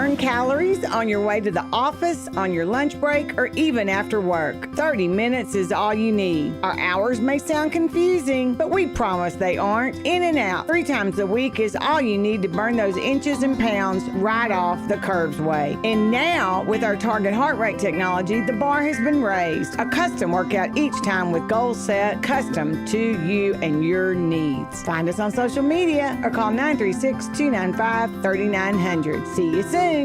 burn calories on your way to the office, on your lunch break, or even after work. 30 minutes is all you need. Our hours may sound confusing, but we promise they aren't. In and out 3 times a week is all you need to burn those inches and pounds right off the Curves way. And now, with our target heart rate technology, the bar has been raised. A custom workout each time with goals set, custom to you and your needs. Find us on social media or call 936-295-3900. See you soon.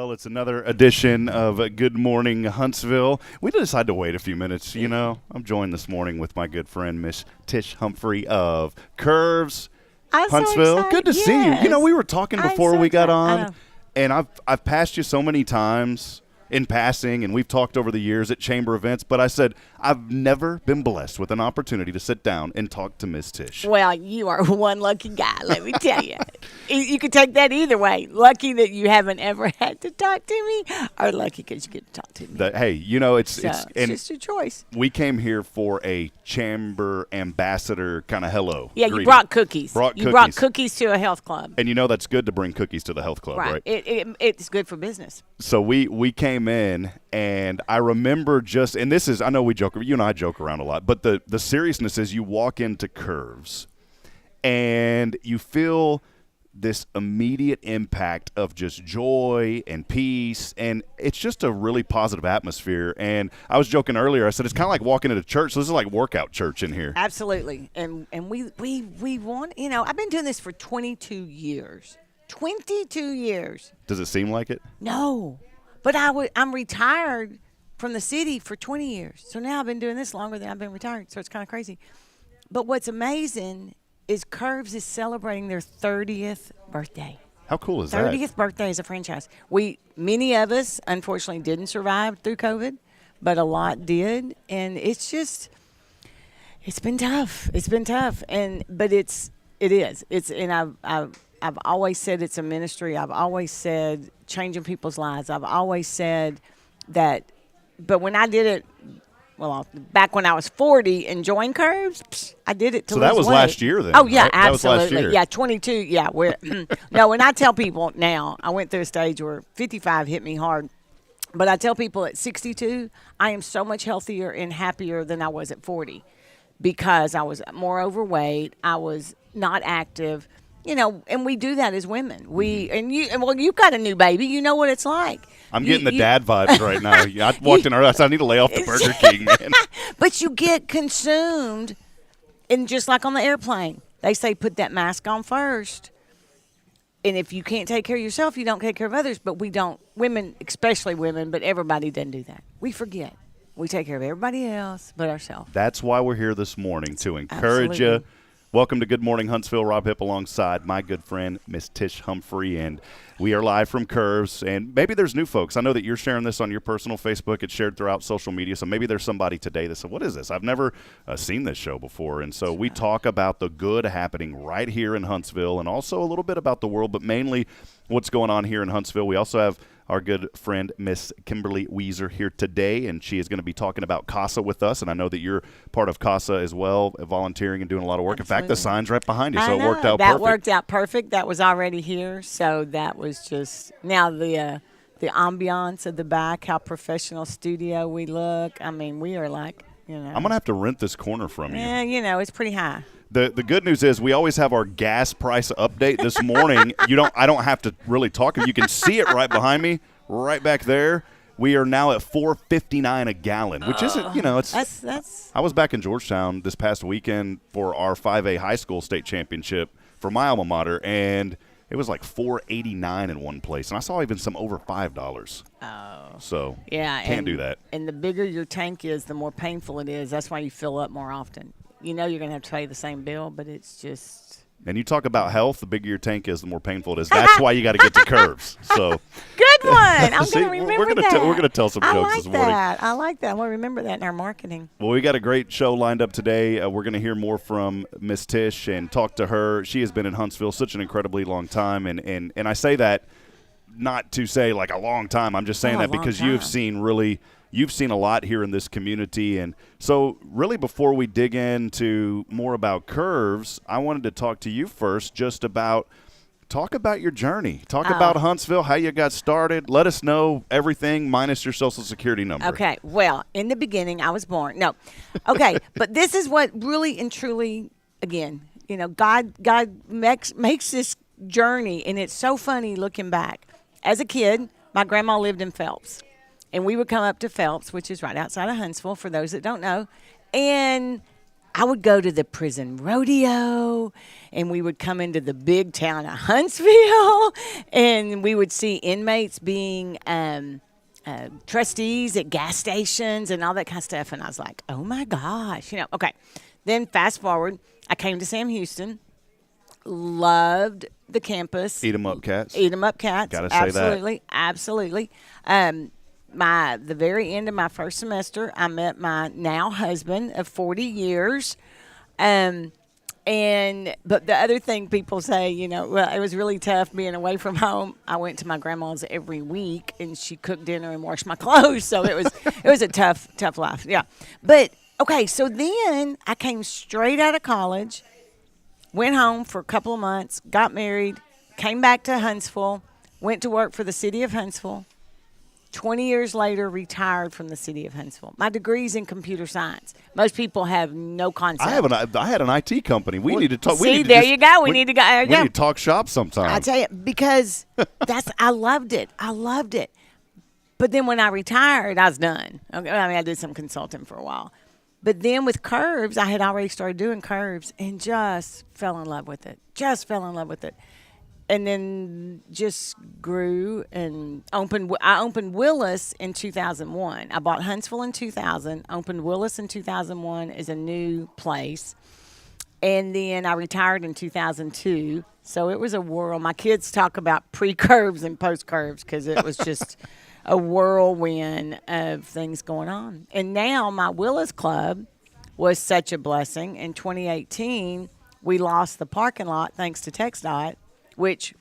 It's another edition of Good Morning Huntsville. We decided to wait a few minutes. You know, I'm joined this morning with my good friend, Miss Tish Humphrey of Curves, Huntsville. So good to see you. You know, we were talking before we got on, and I've passed you so many times in passing, and we've talked over the years at chamber events, but I said I've never been blessed with an opportunity to sit down and talk to Miss Tish. Well, you are one lucky guy, let me tell you. You could take that either way. Lucky that you haven't ever had to talk to me, or lucky because you get to talk to me. Hey, you know, it's just your choice. We came here for a chamber ambassador kind of hello. Yeah, greeting. You brought cookies. You brought cookies to a health club. And you know that's good to bring cookies to the health club, right? It's good for business. So we came in, and I remember and this is, I know you and I joke around a lot, but the seriousness is you walk into Curves, and you feel this immediate impact of just joy and peace, and it's just a really positive atmosphere. And I was joking earlier, I said it's kind of like walking into church. So this is like workout church in here. Absolutely. And we want, you know, I've been doing this for 22 years. 22 years. Does it seem like it? No. But I'm retired from the city for 20 years. So now I've been doing this longer than I've been retired. So it's kind of crazy. But what's amazing is Curves is celebrating their 30th birthday. How cool is that? 30th birthday as a franchise. Many of us, unfortunately, didn't survive through COVID, but a lot did. And it's been tough. It's been tough. But it is. I've always said it's a ministry. I've always said changing people's lives. I've always said that. But when I did it, back when I was 40 and joined Curves, I did it to lose weight. So that was last year then? Oh, yeah, right? absolutely. That was last year. Yeah, 22. Yeah. No, and I tell people now, I went through a stage where 55 hit me hard. But I tell people at 62, I am so much healthier and happier than I was at 40 because I was more overweight. I was not active. You know, and we do that as women. You've got a new baby. You know what it's like. I'm getting the dad vibes right now. I walked in earlier. I said I need to lay off the Burger King, man. But you get consumed, and just like on the airplane, they say put that mask on first. And if you can't take care of yourself, you don't take care of others. But we don't. Women, especially women, but everybody doesn't do that. We forget. We take care of everybody else but ourselves. That's why we're here this morning, to encourage you. Welcome to Good Morning Huntsville. Rob Hipp alongside my good friend, Miss Tish Humphrey, and we are live from Curves. And maybe there's new folks. I know that you're sharing this on your personal Facebook. It's shared throughout social media, so maybe there's somebody today that said, what is this? I've never seen this show before. And so we talk about the good happening right here in Huntsville and also a little bit about the world, but mainly what's going on here in Huntsville. We also have our good friend, Miss Kimberly Weezer, here today, and she is going to be talking about CASA with us. And I know that you're part of CASA as well, volunteering and doing a lot of work. Absolutely. In fact, the sign's right behind you, so it worked out perfect. That worked out perfect. That was already here, so that was just now the ambiance of the back, how professional studio we look. I mean, we are like, you know. I'm going to have to rent this corner from you. Yeah, you know, it's pretty high. The good news is we always have our gas price update this morning. I don't have to really talk. You can see it right behind me, right back there. We are now at $4.59 a gallon, which isn't, you know, it's. That's. I was back in Georgetown this past weekend for our 5A high school state championship for my alma mater, and it was like $4.89 in one place, and I saw even some over $5. Oh. So yeah, can't do that. And the bigger your tank is, the more painful it is. That's why you fill up more often. You know you're going to have to pay the same bill, but it's just. And you talk about health, the bigger your tank is, the more painful it is. That's why you got to get to Curves. So good one. I'm going to remember that. We're going to tell some jokes this morning. I like that. We'll remember that in our marketing. Well, we got a great show lined up today. We're going to hear more from Miss Tish and talk to her. She has been in Huntsville such an incredibly long time, and I say that not to say like a long time. I'm just saying that because you've seen really you've seen a lot here in this community. And so really before we dig into more about Curves, I wanted to talk to you first just about talk about your journey. Talk about Huntsville, how you got started. Let us know everything minus your Social Security number. Okay. Well, in the beginning, I was born. No. Okay. But this is what really and truly, again, God makes this journey, and it's so funny looking back. As a kid, my grandma lived in Phelps, and we would come up to Phelps, which is right outside of Huntsville, for those that don't know, and I would go to the prison rodeo, and we would come into the big town of Huntsville, and we would see inmates being trustees at gas stations and all that kind of stuff, and I was like, oh my gosh, okay. Then fast forward, I came to Sam Houston, loved the campus. Eat 'em up cats. Eat 'em up cats. Gotta say that. Absolutely. The very end of my first semester, I met my now husband of 40 years. But the other thing people say, well, it was really tough being away from home. I went to my grandma's every week, and she cooked dinner and washed my clothes. So it was a tough life. Yeah. But okay, so then I came straight out of college, went home for a couple of months, got married, came back to Huntsville, went to work for the city of Huntsville. 20 years later, retired from the city of Huntsville. My degree's in computer science. Most people have no concept. I had an IT company. We need to talk. See, there you go. We need to go. We need to talk shop sometime. I tell you, because I loved it. But then when I retired, I was done. Okay, I did some consulting for a while. But then with Curves, I had already started doing Curves and just fell in love with it. And then just grew and I opened Willis in 2001. I bought Huntsville in 2000, opened Willis in 2001 as a new place. And then I retired in 2002. So it was a whirl. My kids talk about pre-Curves and post-Curves because it was just a whirlwind of things going on. And now my Willis Club was such a blessing. In 2018, we lost the parking lot thanks to TxDOT, which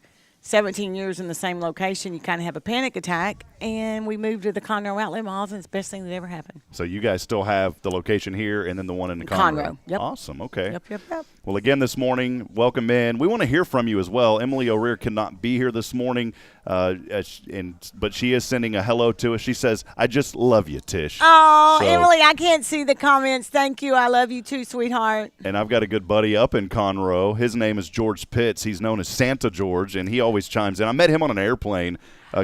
17 years in the same location, you kind of have a panic attack, and we moved to the Conroe Outlet Malls, and it's the best thing that ever happened. So you guys still have the location here and then the one in Conroe? Yep. Awesome, okay. Yep. Well, again, this morning, welcome in. We want to hear from you as well. Emily O'Rear cannot be here this morning, but she is sending a hello to us. She says, I just love you, Tish. Oh, so, Emily, I can't see the comments. Thank you. I love you too, sweetheart. And I've got a good buddy up in Conroe. His name is George Pitts. He's known as Santa George, and he always chimes in. I met him on an airplane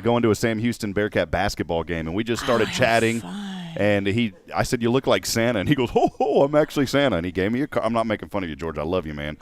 going to a Sam Houston Bearcat basketball game, and we just started chatting. Fun. And I said, you look like Santa. And he goes, oh, I'm actually Santa. And he gave me a card. I'm not making fun of you, George. I love you, man.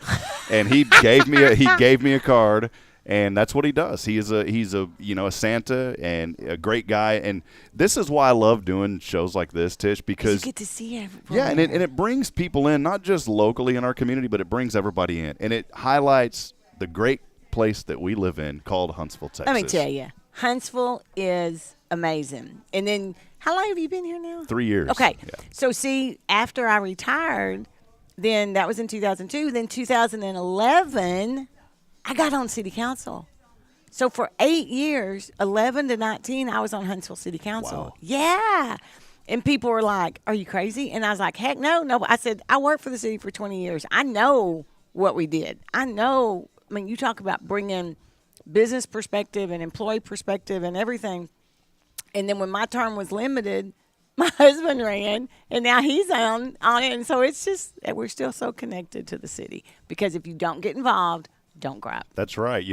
And he gave me a card. And that's what he does. He's a Santa and a great guy. And this is why I love doing shows like this, Tish, because you get to see everyone. Yeah, and it brings people in, not just locally in our community, but it brings everybody in. And it highlights the great place that we live in called Huntsville, Texas. Let me tell you, Huntsville is amazing. And then how long have you been here now? 3 years. Okay. Yeah. So, see, after I retired, then that was in 2002. Then 2011, I got on city council. So for 8 years, 11 to 19, I was on Huntsville City Council. Wow. Yeah. And people were like, are you crazy? And I was like, heck no. I said, I worked for the city for 20 years. I know what we did. You talk about bringing business perspective and employee perspective and everything. And then when my term was limited, my husband ran, and now he's on it. And so it's just, we're still so connected to the city because if you don't get involved, don't grow up. That's right.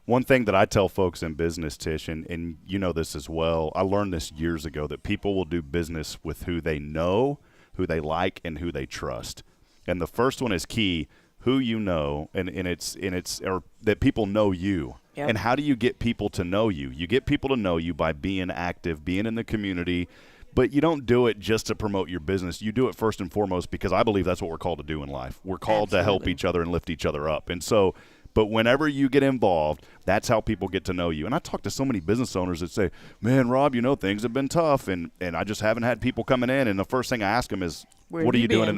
One thing that I tell folks in business, Tish, and you know this as well, I learned this years ago, that people will do business with who they know, who they like, and who they trust. And the first one is key, who you know, and it's or that people know you. Yep. And how do you get people to know you? You get people to know you by being active, being in the community, but you don't do it just to promote your business. You do it first and foremost because I believe that's what we're called to do in life. We're called to help each other and lift each other up. And so, but whenever you get involved, that's how people get to know you. And I talk to so many business owners that say, man, Rob, things have been tough, and I just haven't had people coming in. And the first thing I ask them is, what are you doing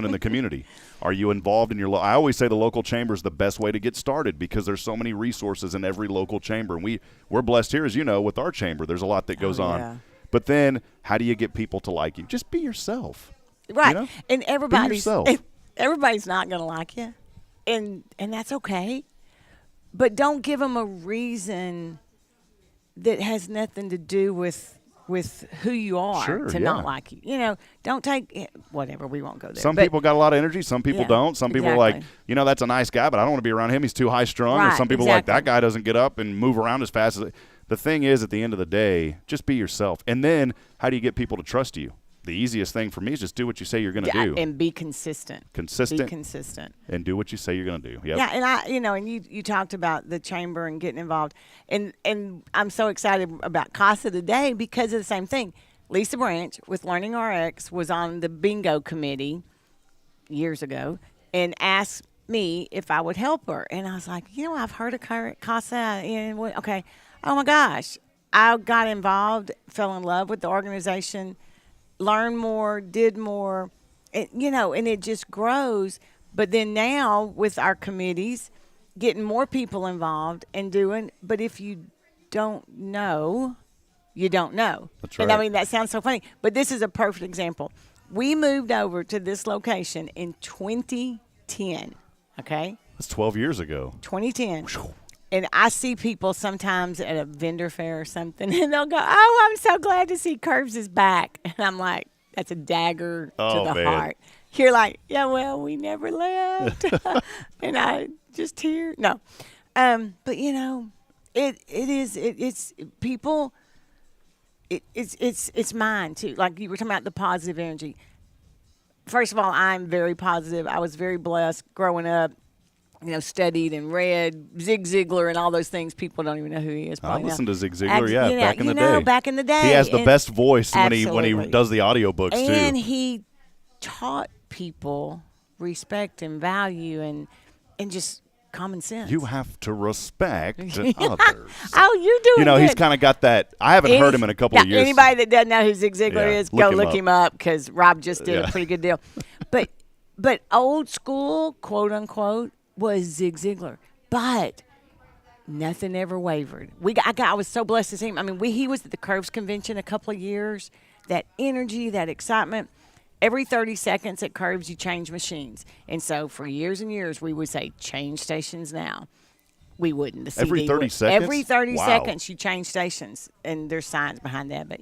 in the community? Are you involved in your I always say the local chamber is the best way to get started because there's so many resources in every local chamber. And we're blessed here, as you know, with our chamber. There's a lot that goes on. But then how do you get people to like you? Just be yourself. Right. You know? And yourself. everybody's not going to like you. And that's okay. But don't give them a reason that has nothing to do with who you are to not like you. You know, don't take whatever. We won't go there. Some people got a lot of energy. Some people don't. Some people are like, that's a nice guy, but I don't want to be around him. He's too high strung. Right, Or some people are like, that guy doesn't get up and move around as fast as. The thing is, at the end of the day, just be yourself. And then how do you get people to trust you? The easiest thing for me is just do what you say you're going to do. And be consistent. Be consistent. And do what you say you're going to do. Yep. Yeah, and and you talked about the chamber and getting involved. And I'm so excited about CASA today because of the same thing. Lisa Branch with Learning RX was on the bingo committee years ago and asked me if I would help her. And I was like, I've heard of CASA. And okay. Oh, my gosh. I got involved, fell in love with the organization, learned more, did more, and it just grows. But then now with our committees, getting more people involved and doing, but if you don't know, you don't know. That's right. And I mean, that sounds so funny, but this is a perfect example. We moved over to this location in 2010, okay? That's 12 years ago. 2010. And I see people sometimes at a vendor fair or something, and they'll go, "Oh, I'm so glad to see Curves is back." And I'm like, that's a dagger to the heart. You're like, yeah, well, we never left. And I just hear. No. But, it's people, it's mine, too. Like you were talking about the positive energy. First of all, I'm very positive. I was very blessed growing up. Studied and read Zig Ziglar and all those things. People don't even know who he is. I listened to Zig Ziglar, back in the day. Back in the day. He has the best voice when he does the audiobooks, too. And he taught people respect and value and just common sense. You have to respect others. Oh, you're doing good. He's kind of got that. I haven't heard him in a couple of years. Anybody that doesn't know who Zig Ziglar is, go look him up because Rob just did a pretty good deal. But old school, quote unquote, was Zig Ziglar, but nothing ever wavered. I was so blessed to see him. I mean, he was at the Curves convention a couple of years. That energy, that excitement. Every 30 seconds at Curves, you change machines, and so for years and years, we would say change stations now. We wouldn't. The CD every 30 seconds. Every 30 seconds, you change stations, and there's science behind that. But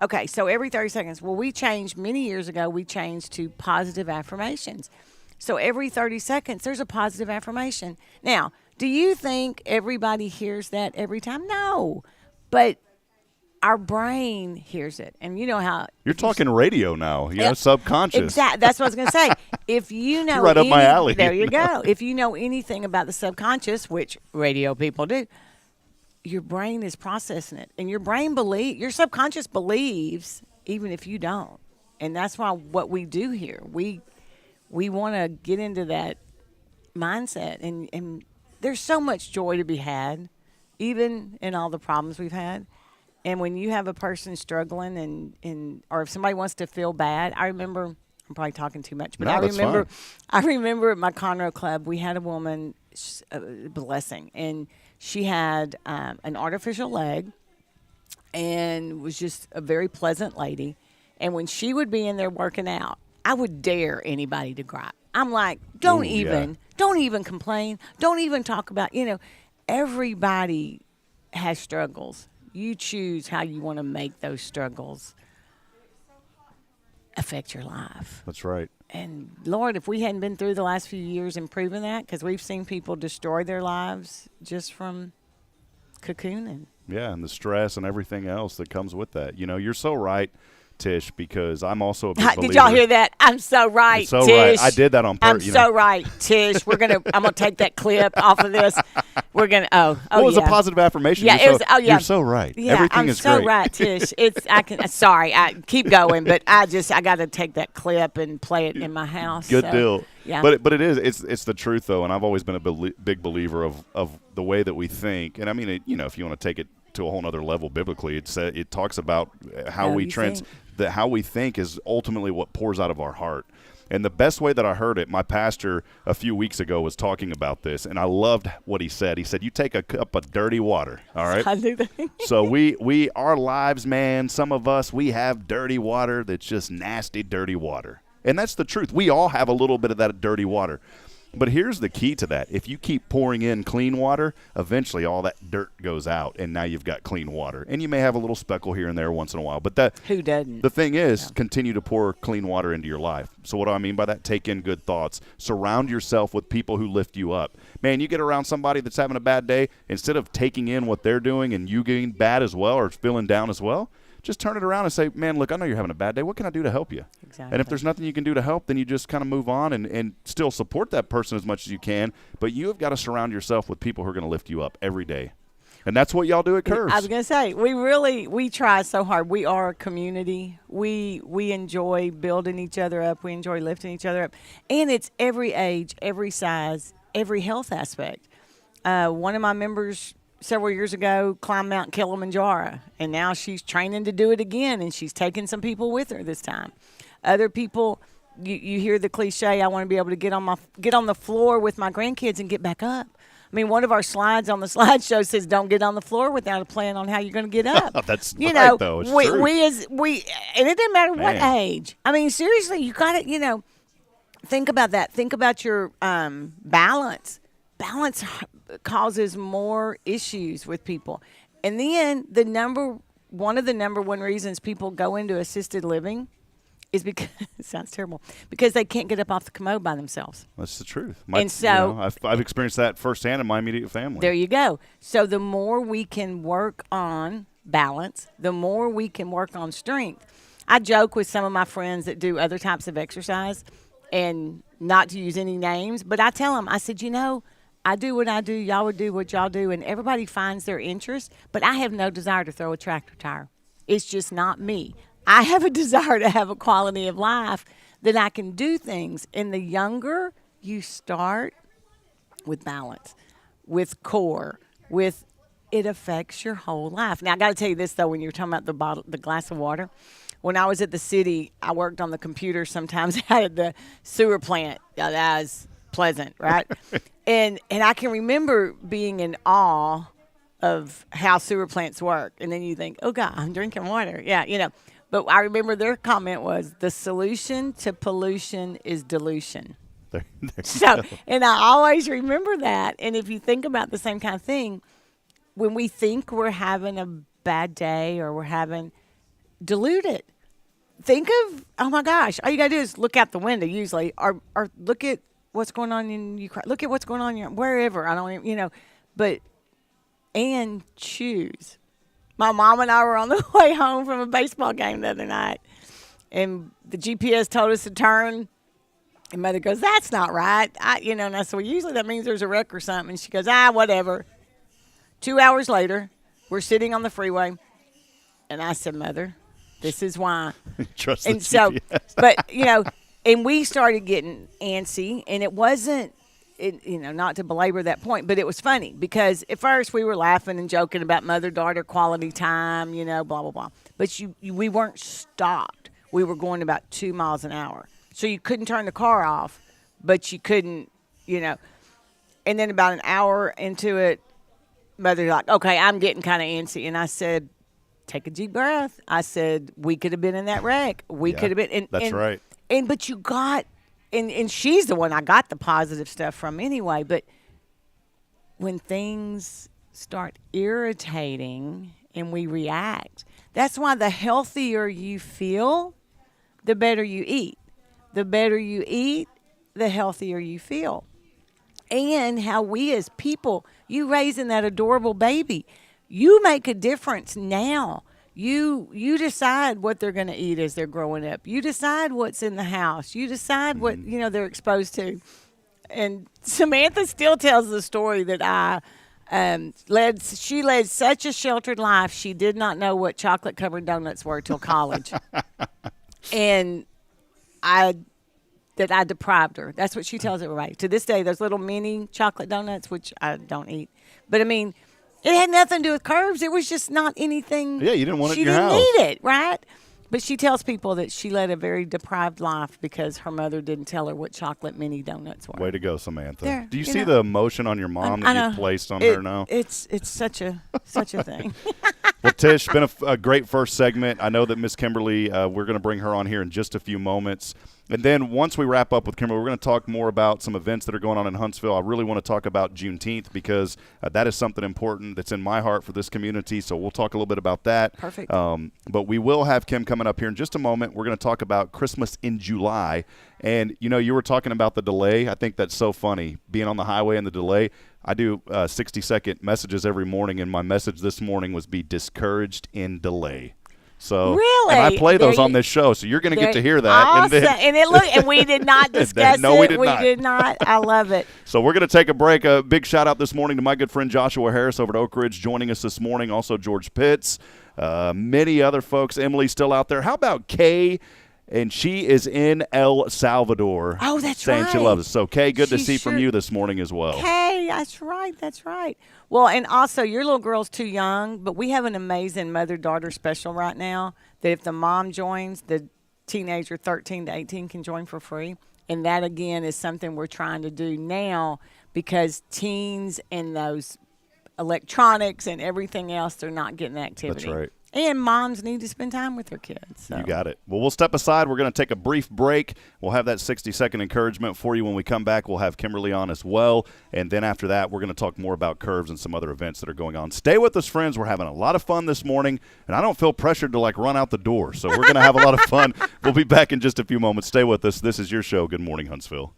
okay. So every 30 seconds. Well, we changed many years ago. We changed to positive affirmations. So every 30 seconds, there's a positive affirmation. Now, do you think everybody hears that every time? No. But our brain hears it. And you know how... You're talking radio now, subconscious. Exactly. That's what I was going to say. If you know... You're right up my alley. There you go. If you know anything about the subconscious, which radio people do, your brain is processing it. And your your subconscious believes even if you don't. And that's why what we do here, we want to get into that mindset. And there's so much joy to be had, even in all the problems we've had. And when you have a person struggling or if somebody wants to feel bad, I remember, I'm probably talking too much, but I remember at my Conroe Club, we had a woman, blessing, and she had an artificial leg and was just a very pleasant lady. And when she would be in there working out, I would dare anybody to gripe. I'm like, don't even complain. Don't even talk about, everybody has struggles. You choose how you want to make those struggles affect your life. That's right. And Lord, if we hadn't been through the last few years improving that, because we've seen people destroy their lives just from cocooning. Yeah, and the stress and everything else that comes with that. You're so right, Tish, because I'm also a big believer. Did y'all hear that? I'm so right, so Tish. Right. I did that on purpose. I'm so right, Tish. I'm gonna take that clip off of this. We're gonna. Well, it was a positive affirmation. Yeah, it was. Oh yeah, you're so right. Yeah, everything is great. I'm so right, Tish. Sorry, I keep going, but I got to take that clip and play it in my house. Good deal. Yeah. But it is. It's the truth though, and I've always been a big believer of the way that we think. And I mean, if you want to take it to a whole other level biblically, it talks about how how we think is ultimately what pours out of our heart. And the best way that I heard it, my pastor a few weeks ago was talking about this, and I loved what he said. He said, you take a cup of dirty water, all right? I do that. So our lives, man, some of us, we have dirty water that's just nasty, dirty water. And that's the truth. We all have a little bit of that dirty water. But here's the key to that. If you keep pouring in clean water, eventually all that dirt goes out, and now you've got clean water. And you may have a little speckle here and there once in a while. But who doesn't? The thing is, continue to pour clean water into your life. So what do I mean by that? Take in good thoughts. Surround yourself with people who lift you up. Man, you get around somebody that's having a bad day, instead of taking in what they're doing and you getting bad as well or feeling down as well, just turn it around and say, man, look, I know you're having a bad day. What can I do to help you? Exactly. And if there's nothing you can do to help, then you just kind of move on and still support that person as much as you can. But you have got to surround yourself with people who are going to lift you up every day. And that's what y'all do at Curves. I was going to say, we try so hard. We are a community. We enjoy building each other up. We enjoy lifting each other up. And it's every age, every size, every health aspect. One of my members several years ago climbed Mount Kilimanjaro, and now she's training to do it again, and she's taking some people with her this time. Other people, you hear the cliche, I want to be able to get on the floor with my grandkids and get back up. I mean, one of our slides on the slideshow says, "Don't get on the floor without a plan on how you're going to get up." That's you right, know, though. It's we true. and it doesn't matter what Man. age. I mean, seriously, you got to, think about that. Think about your balance. Balance causes more issues with people. And then one of the number one reasons people go into assisted living is because it sounds terrible, because they can't get up off the commode by themselves. That's the truth. I've experienced that firsthand in my immediate family. There you go. So the more we can work on balance, the more we can work on strength. I joke with some of my friends that do other types of exercise, and not to use any names, but I tell them, I said, I do what I do, y'all would do what y'all do, and everybody finds their interest, but I have no desire to throw a tractor tire. It's just not me. I have a desire to have a quality of life that I can do things. And the younger you start with balance, with core, it affects your whole life. Now, I got to tell you this, though, when you're talking about the glass of water. When I was at the city, I worked on the computer sometimes out at the sewer plant. Yeah, that was pleasant, right? And I can remember being in awe of how sewer plants work. And then you think, oh, God, I'm drinking water. Yeah, But I remember their comment was, the solution to pollution is dilution. There So, and I always remember that. And if you think about the same kind of thing, when we think we're having a bad day or dilute it. Think of, oh my gosh, all you got to do is look out the window usually, or look at what's going on in Ukraine. Look at what's going on wherever. I don't even, and choose. My mom and I were on the way home from a baseball game the other night, and the GPS told us to turn. And Mother goes, "That's not right." And I said, "Well, usually that means there's a wreck or something." And she goes, whatever. 2 hours later, we're sitting on the freeway, and I said, "Mother, this is why." Trust and the so, GPS. but and we started getting antsy, and it wasn't. Not to belabor that point, but it was funny because at first we were laughing and joking about mother-daughter quality time, blah, blah, blah. But we weren't stopped. We were going about 2 miles an hour. So you couldn't turn the car off, but you couldn't, And then about an hour into it, Mother's like, okay, I'm getting kind of antsy. And I said, take a deep breath. I said, we could have been in that wreck. We could have been. That's right. But you got... And she's the one I got the positive stuff from anyway. But when things start irritating and we react, that's why the healthier you feel, the better you eat. The better you eat, the healthier you feel. And how we as people, you raising that adorable baby, you make a difference now. You decide what they're going to eat as they're growing up. You decide what's in the house. You decide what they're exposed to. And Samantha still tells the story that she led such a sheltered life. She did not know what chocolate covered donuts were till college, and I deprived her. That's what she tells everybody. To this day, those little mini chocolate donuts, which I don't eat, but I mean. It had nothing to do with curves. It was just not anything. Yeah, you didn't want it in your house. She didn't need it, right? But she tells people that she led a very deprived life because her mother didn't tell her what chocolate mini donuts were. Way to go, Samantha. There, Do you you see know. the emotion on your mom that you've placed on her now? It's such a thing. Well, Tish, been a great first segment. I know that Miss Kimberly, we're going to bring her on here in just a few moments. And then once we wrap up with Kimberly, we're going to talk more about some events that are going on in Huntsville. I really want to talk about Juneteenth because that is something important that's in my heart for this community. So we'll talk a little bit about that. Perfect. But we will have Kim coming up here in just a moment. We're going to talk about Christmas in July. And, you were talking about the delay. I think that's so funny, being on the highway and the delay. I do 60-second messages every morning, and my message this morning was be discouraged in delay. So, really? And I play those on this show, so you're going to get to hear that. Awesome. And we did not discuss no, it. we did not. I love it. So we're going to take a break. A big shout out this morning to my good friend Joshua Harris over at Oak Ridge joining us this morning. Also George Pitts, many other folks. Emily's still out there. How about Kay? And she is in El Salvador. Oh, that's saying right. she loves us. So, Kay, good to She see from sure- you this morning as well. Kay, that's right. Well, and also, your little girl's too young, but we have an amazing mother-daughter special right now that if the mom joins, the teenager 13 to 18 can join for free. And that, again, is something we're trying to do now because teens and those electronics and everything else, they're not getting activity. That's right. And moms need to spend time with their kids. So. You got it. Well, we'll step aside. We're going to take a brief break. We'll have that 60-second encouragement for you when we come back. We'll have Kimberly on as well. And then after that, we're going to talk more about Curves and some other events that are going on. Stay with us, friends. We're having a lot of fun this morning, and I don't feel pressured to, run out the door. So we're going to have a lot of fun. We'll be back in just a few moments. Stay with us. This is your show. Good morning, Huntsville.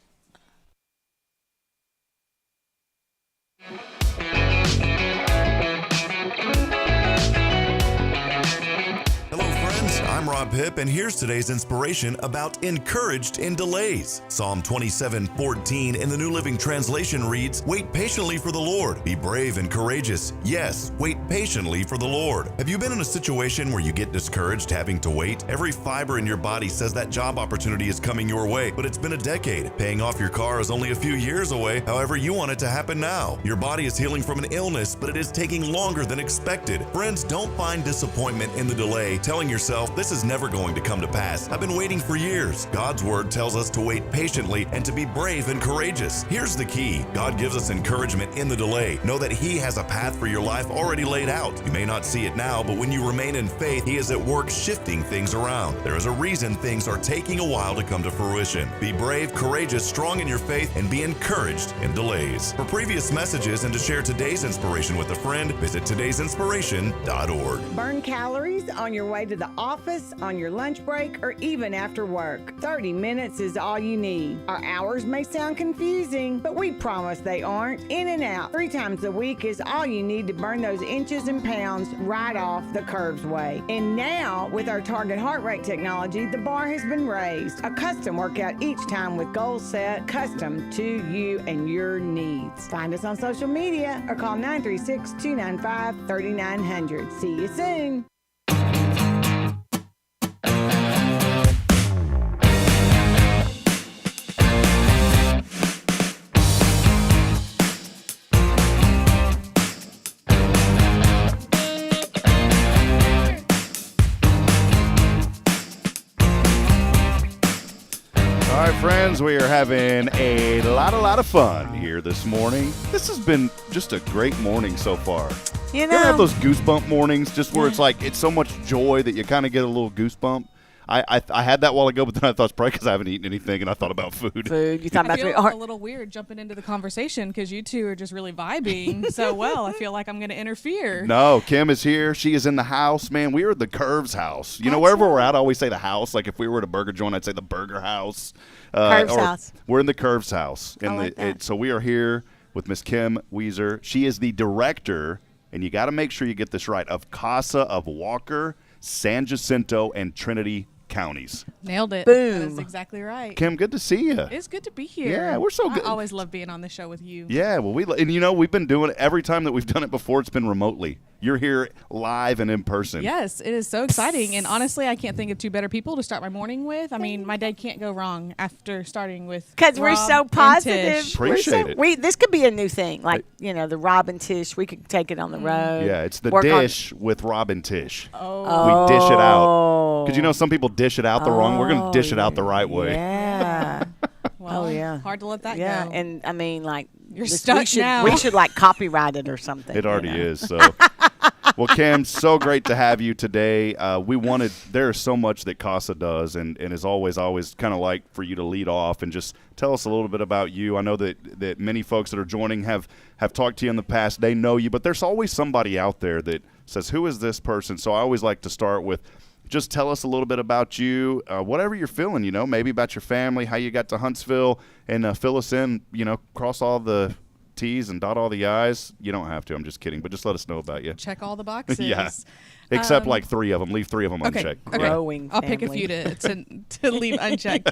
I'm Rob Hipp, and here's today's inspiration about encouraged in delays. Psalm 27:14 in the New Living Translation reads, "Wait patiently for the Lord. Be brave and courageous. Yes, wait patiently for the Lord." Have you been in a situation where you get discouraged having to wait? Every fiber in your body says that job opportunity is coming your way, but it's been a decade. Paying off your car is only a few years away. However, you want it to happen now. Your body is healing from an illness, but it is taking longer than expected. Friends, don't find disappointment in the delay, telling yourself, "This is never going to come to pass. I've been waiting for years." God's word tells us to wait patiently and to be brave and courageous. Here's the key. God gives us encouragement in the delay. Know that He has a path for your life already laid out. You may not see it now, but when you remain in faith, He is at work shifting things around. There is a reason things are taking a while to come to fruition. Be brave, courageous, strong in your faith, and be encouraged in delays. For previous messages and to share today's inspiration with a friend, visit today'sinspiration.org. Burn calories on your way to the office, on your lunch break, or even after work. 30 minutes is all you need. Our hours may sound confusing, but we promise they aren't. In and out 3 times a week is all you need to burn those inches and pounds right off the Curves way. And now, with our target heart rate technology, the bar has been raised. A custom workout each time with goals set, custom to you and your needs. Find us on social media or call 936-295-3900. See you soon. All right, friends, we are having a lot of fun here this morning. This has been just a great morning so far. You You ever have know, those goosebump mornings just where it's so much joy that you kind of get a little goosebump? I had that a while ago, but then I thought it's probably because I haven't eaten anything and I thought about food. you talking I about feel food. a little weird jumping into the conversation because you two are just really vibing so well. I feel like I'm going to interfere. No, Kim is here. She is in the house. Man, we are at the Curves house. You know, That's wherever right. we're at, I always say the house. Like if we were at a burger joint, I'd say the burger house. Curves or house. We're in the Curves house. I like that. So we are here with Miss Kim Weezer. She is the director, and you got to make sure you get this right, of CASA of Walker, San Jacinto, and Trinity Counties. Nailed it. Boom. That's exactly right. Kim, good to see you. It's good to be here. Yeah, we're so good. I always love being on the show with you. Yeah, well, we've been doing it every time that we've done it before. It's been remotely. you're here live and in person. Yes, it is so exciting. And honestly, I can't think of two better people to start my morning with. I mean, my day can't go wrong after starting with Because we're Rob so and positive. Tish. Appreciate it. This could be a new thing. Like, the Rob and Tish. We could take it on the road. Yeah, it's the work on- dish with Rob and Tish. Oh. We dish it out. Because some people dish it out the wrong. We're going to dish it out the right way. Yeah. Well, yeah. hard to let that Yeah. go. And I mean, like, You're this- stuck we should, now. We should like copyright it or something. It already is. So, well, Kim, so great to have you today. There's so much that CASA does, and as always, I always kind of like for you to lead off and just tell us a little bit about you. I know that many folks that are joining have talked to you in the past. They know you, but there's always somebody out there that says, who is this person? So I always like to start with, just tell us a little bit about you, whatever you're feeling, maybe about your family, how you got to Huntsville, and fill us in, cross all the T's and dot all the I's. You don't have to. I'm just kidding. But just let us know about you. Check all the boxes. Yeah. Except like 3 of them. Leave 3 of them Okay. unchecked. Okay. Growing I'll pick a family. few to leave unchecked.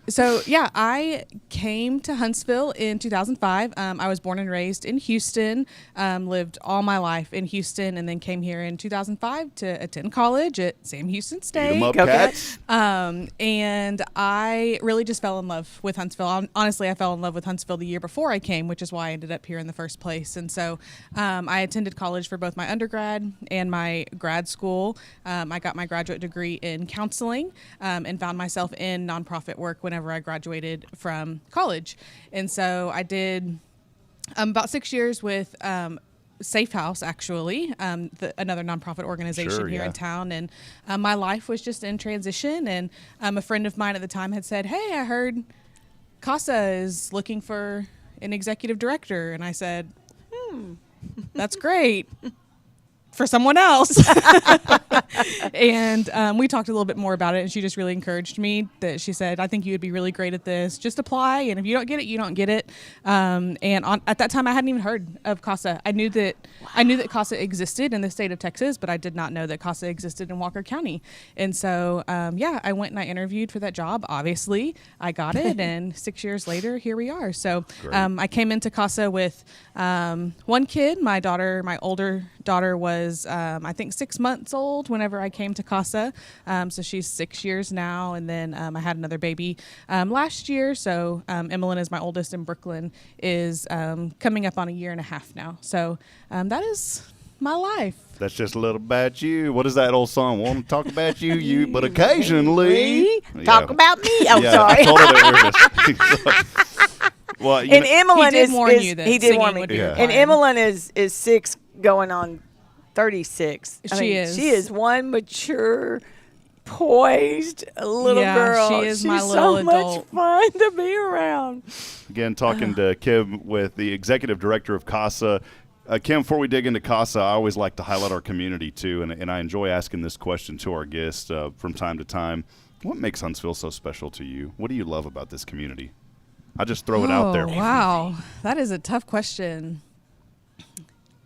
So yeah, I came to Huntsville in 2005. I was born and raised in Houston, lived all my life in Houston, and then came here in 2005 to attend college at Sam Houston Eat State. 'em up, Go cats. And I really just fell in love with Huntsville. Honestly, I fell in love with Huntsville the year before I came, which is why I ended up here in the first place. And so I attended college for both my undergrad and my grad school. I got my graduate degree in counseling and found myself in nonprofit work whenever I graduated from college. And so I did about 6 years with Safe House, actually, another nonprofit organization Sure, here yeah. in town. And my life was just in transition. And a friend of mine at the time had said, "Hey, I heard CASA is looking for an executive director." And I said, that's great. For someone else. And we talked a little bit more about it, and she just really encouraged me. That she said, "I think you would be really great at this. Just apply, and if you don't get it, you don't get it." At that time, I hadn't even heard of CASA. I knew that CASA existed in the state of Texas, but I did not know that CASA existed in Walker County. And so, I went and I interviewed for that job. Obviously, I got it, and 6 years later, here we are. So I came into CASA with one kid. My older daughter was, I think, 6 months old whenever I came to CASA. So she's 6 years now. And then I had another baby last year. So Emmeline is my oldest, and Brooklyn is coming up on a year and a half now. So that is my life. That's just a little about you. What is that old song? Want to talk about you, but occasionally. Talk about me. Oh, Yeah, sorry. I told her that well, And Emmeline He did is warn is- you that he did singing warn me. would be Yeah. And required. Emmeline is 6 going on 36. She is. She is one mature, poised little Yeah, girl. she is She's my so little much adult. fun to be around. Again, talking to Kim with the executive director of CASA. Kim, before we dig into CASA, I always like to highlight our community too, and I enjoy asking this question to our guests from time to time. What makes Huntsville so special to you? What do you love about this community? I just throw it out there. Wow, that is a tough question.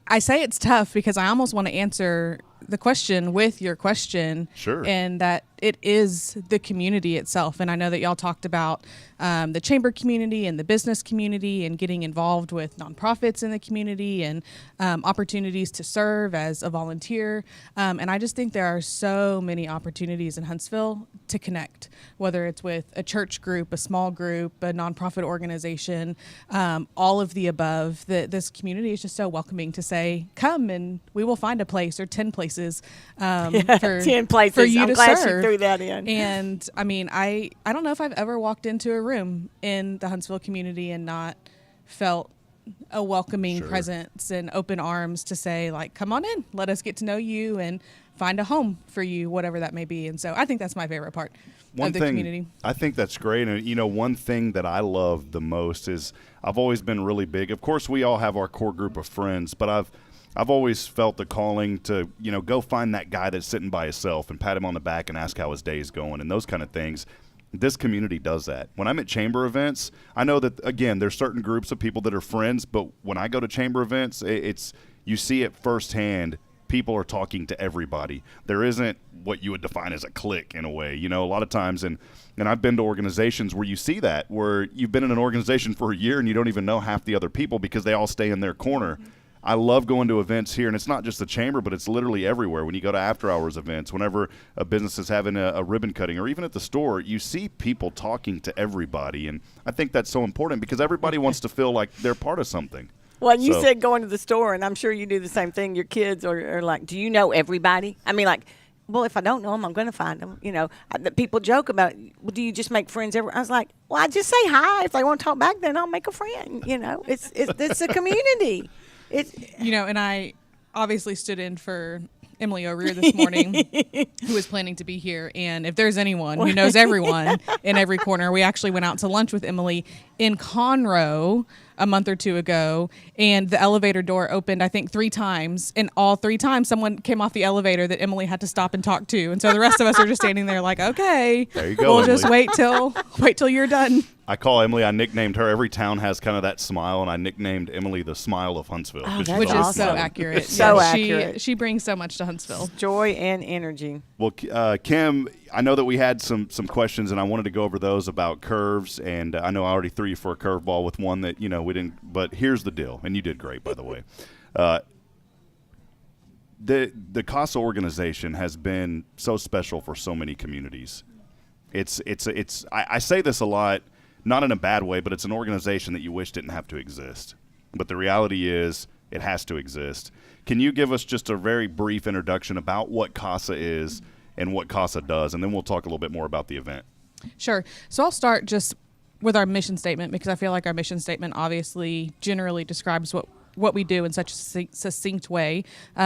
I say it's tough because I almost want to answer the question with your question. Sure. And that it is the community itself. And I know that y'all talked about the chamber community and the business community and getting involved with nonprofits in the community and opportunities to serve as a volunteer. And I just think there are so many opportunities in Huntsville to connect, whether it's with a church group, a small group, a nonprofit organization, all of the above. This community is just so welcoming to say, come and we will find a place or 10 places for 10 places. for you I'm to glad serve. she threw that in. And I mean, I don't know if I've ever walked into a room in the Huntsville community and not felt a welcoming Sure. presence and open arms to say, like, come on in, let us get to know you and find a home for you, whatever that may be. And so I think that's my favorite part One of the thing, community. I think that's great. And, one thing that I love the most is I've always been really big. Of course, we all have our core group of friends, but I've always felt the calling to, go find that guy that's sitting by himself and pat him on the back and ask how his day is going and those kind of things. This community does that. When I'm at chamber events, I know that, again, there's certain groups of people that are friends, but when I go to chamber events, it's you see it firsthand. People are talking to everybody. There isn't what you would define as a clique in a way. A lot of times, and I've been to organizations where you see that, where you've been in an organization for a year and you don't even know half the other people because they all stay in their corner. I love going to events here, and it's not just the chamber, but it's literally everywhere. When you go to after-hours events, whenever a business is having a ribbon cutting, or even at the store, you see people talking to everybody, and I think that's so important because everybody wants to feel like they're part of something. Well, you said going to the store, and I'm sure you do the same thing. Your kids are like, do you know everybody? I mean, like, well, if I don't know them, I'm going to find them. You know, people joke about, well, do you just make friends I was like, well, I just say hi. If they want to talk back, then I'll make a friend. You know, it's a community. And I obviously stood in for Emily O'Rear this morning, who was planning to be here. And if there's anyone who knows everyone in every corner, we actually went out to lunch with Emily in Conroe a month or two ago, and the elevator door opened, I think, 3 times, and all 3 times someone came off the elevator that Emily had to stop and talk to. And so the rest of us are just standing there like, okay, there you go, we'll Emily. just wait till you're done. I call Emily, I nicknamed her, every town has kind of that smile, and I nicknamed Emily the Smile of Huntsville. Which is so smiling. accurate. So Yeah, accurate. She brings so much to Huntsville. Joy and energy. Well, Kim, I know that we had some questions, and I wanted to go over those about curves, and I know I already threw you for a curveball with one that, we didn't, but here's the deal, and you did great, by the way. The CASA organization has been so special for so many communities. I say this a lot, not in a bad way, but it's an organization that you wish didn't have to exist. But the reality is it has to exist. Can you give us just a very brief introduction about what CASA is and what CASA does, and then we'll talk a little bit more about the event? Sure. So I'll start just with our mission statement, because I feel like our mission statement obviously generally describes what we do in such a succinct way.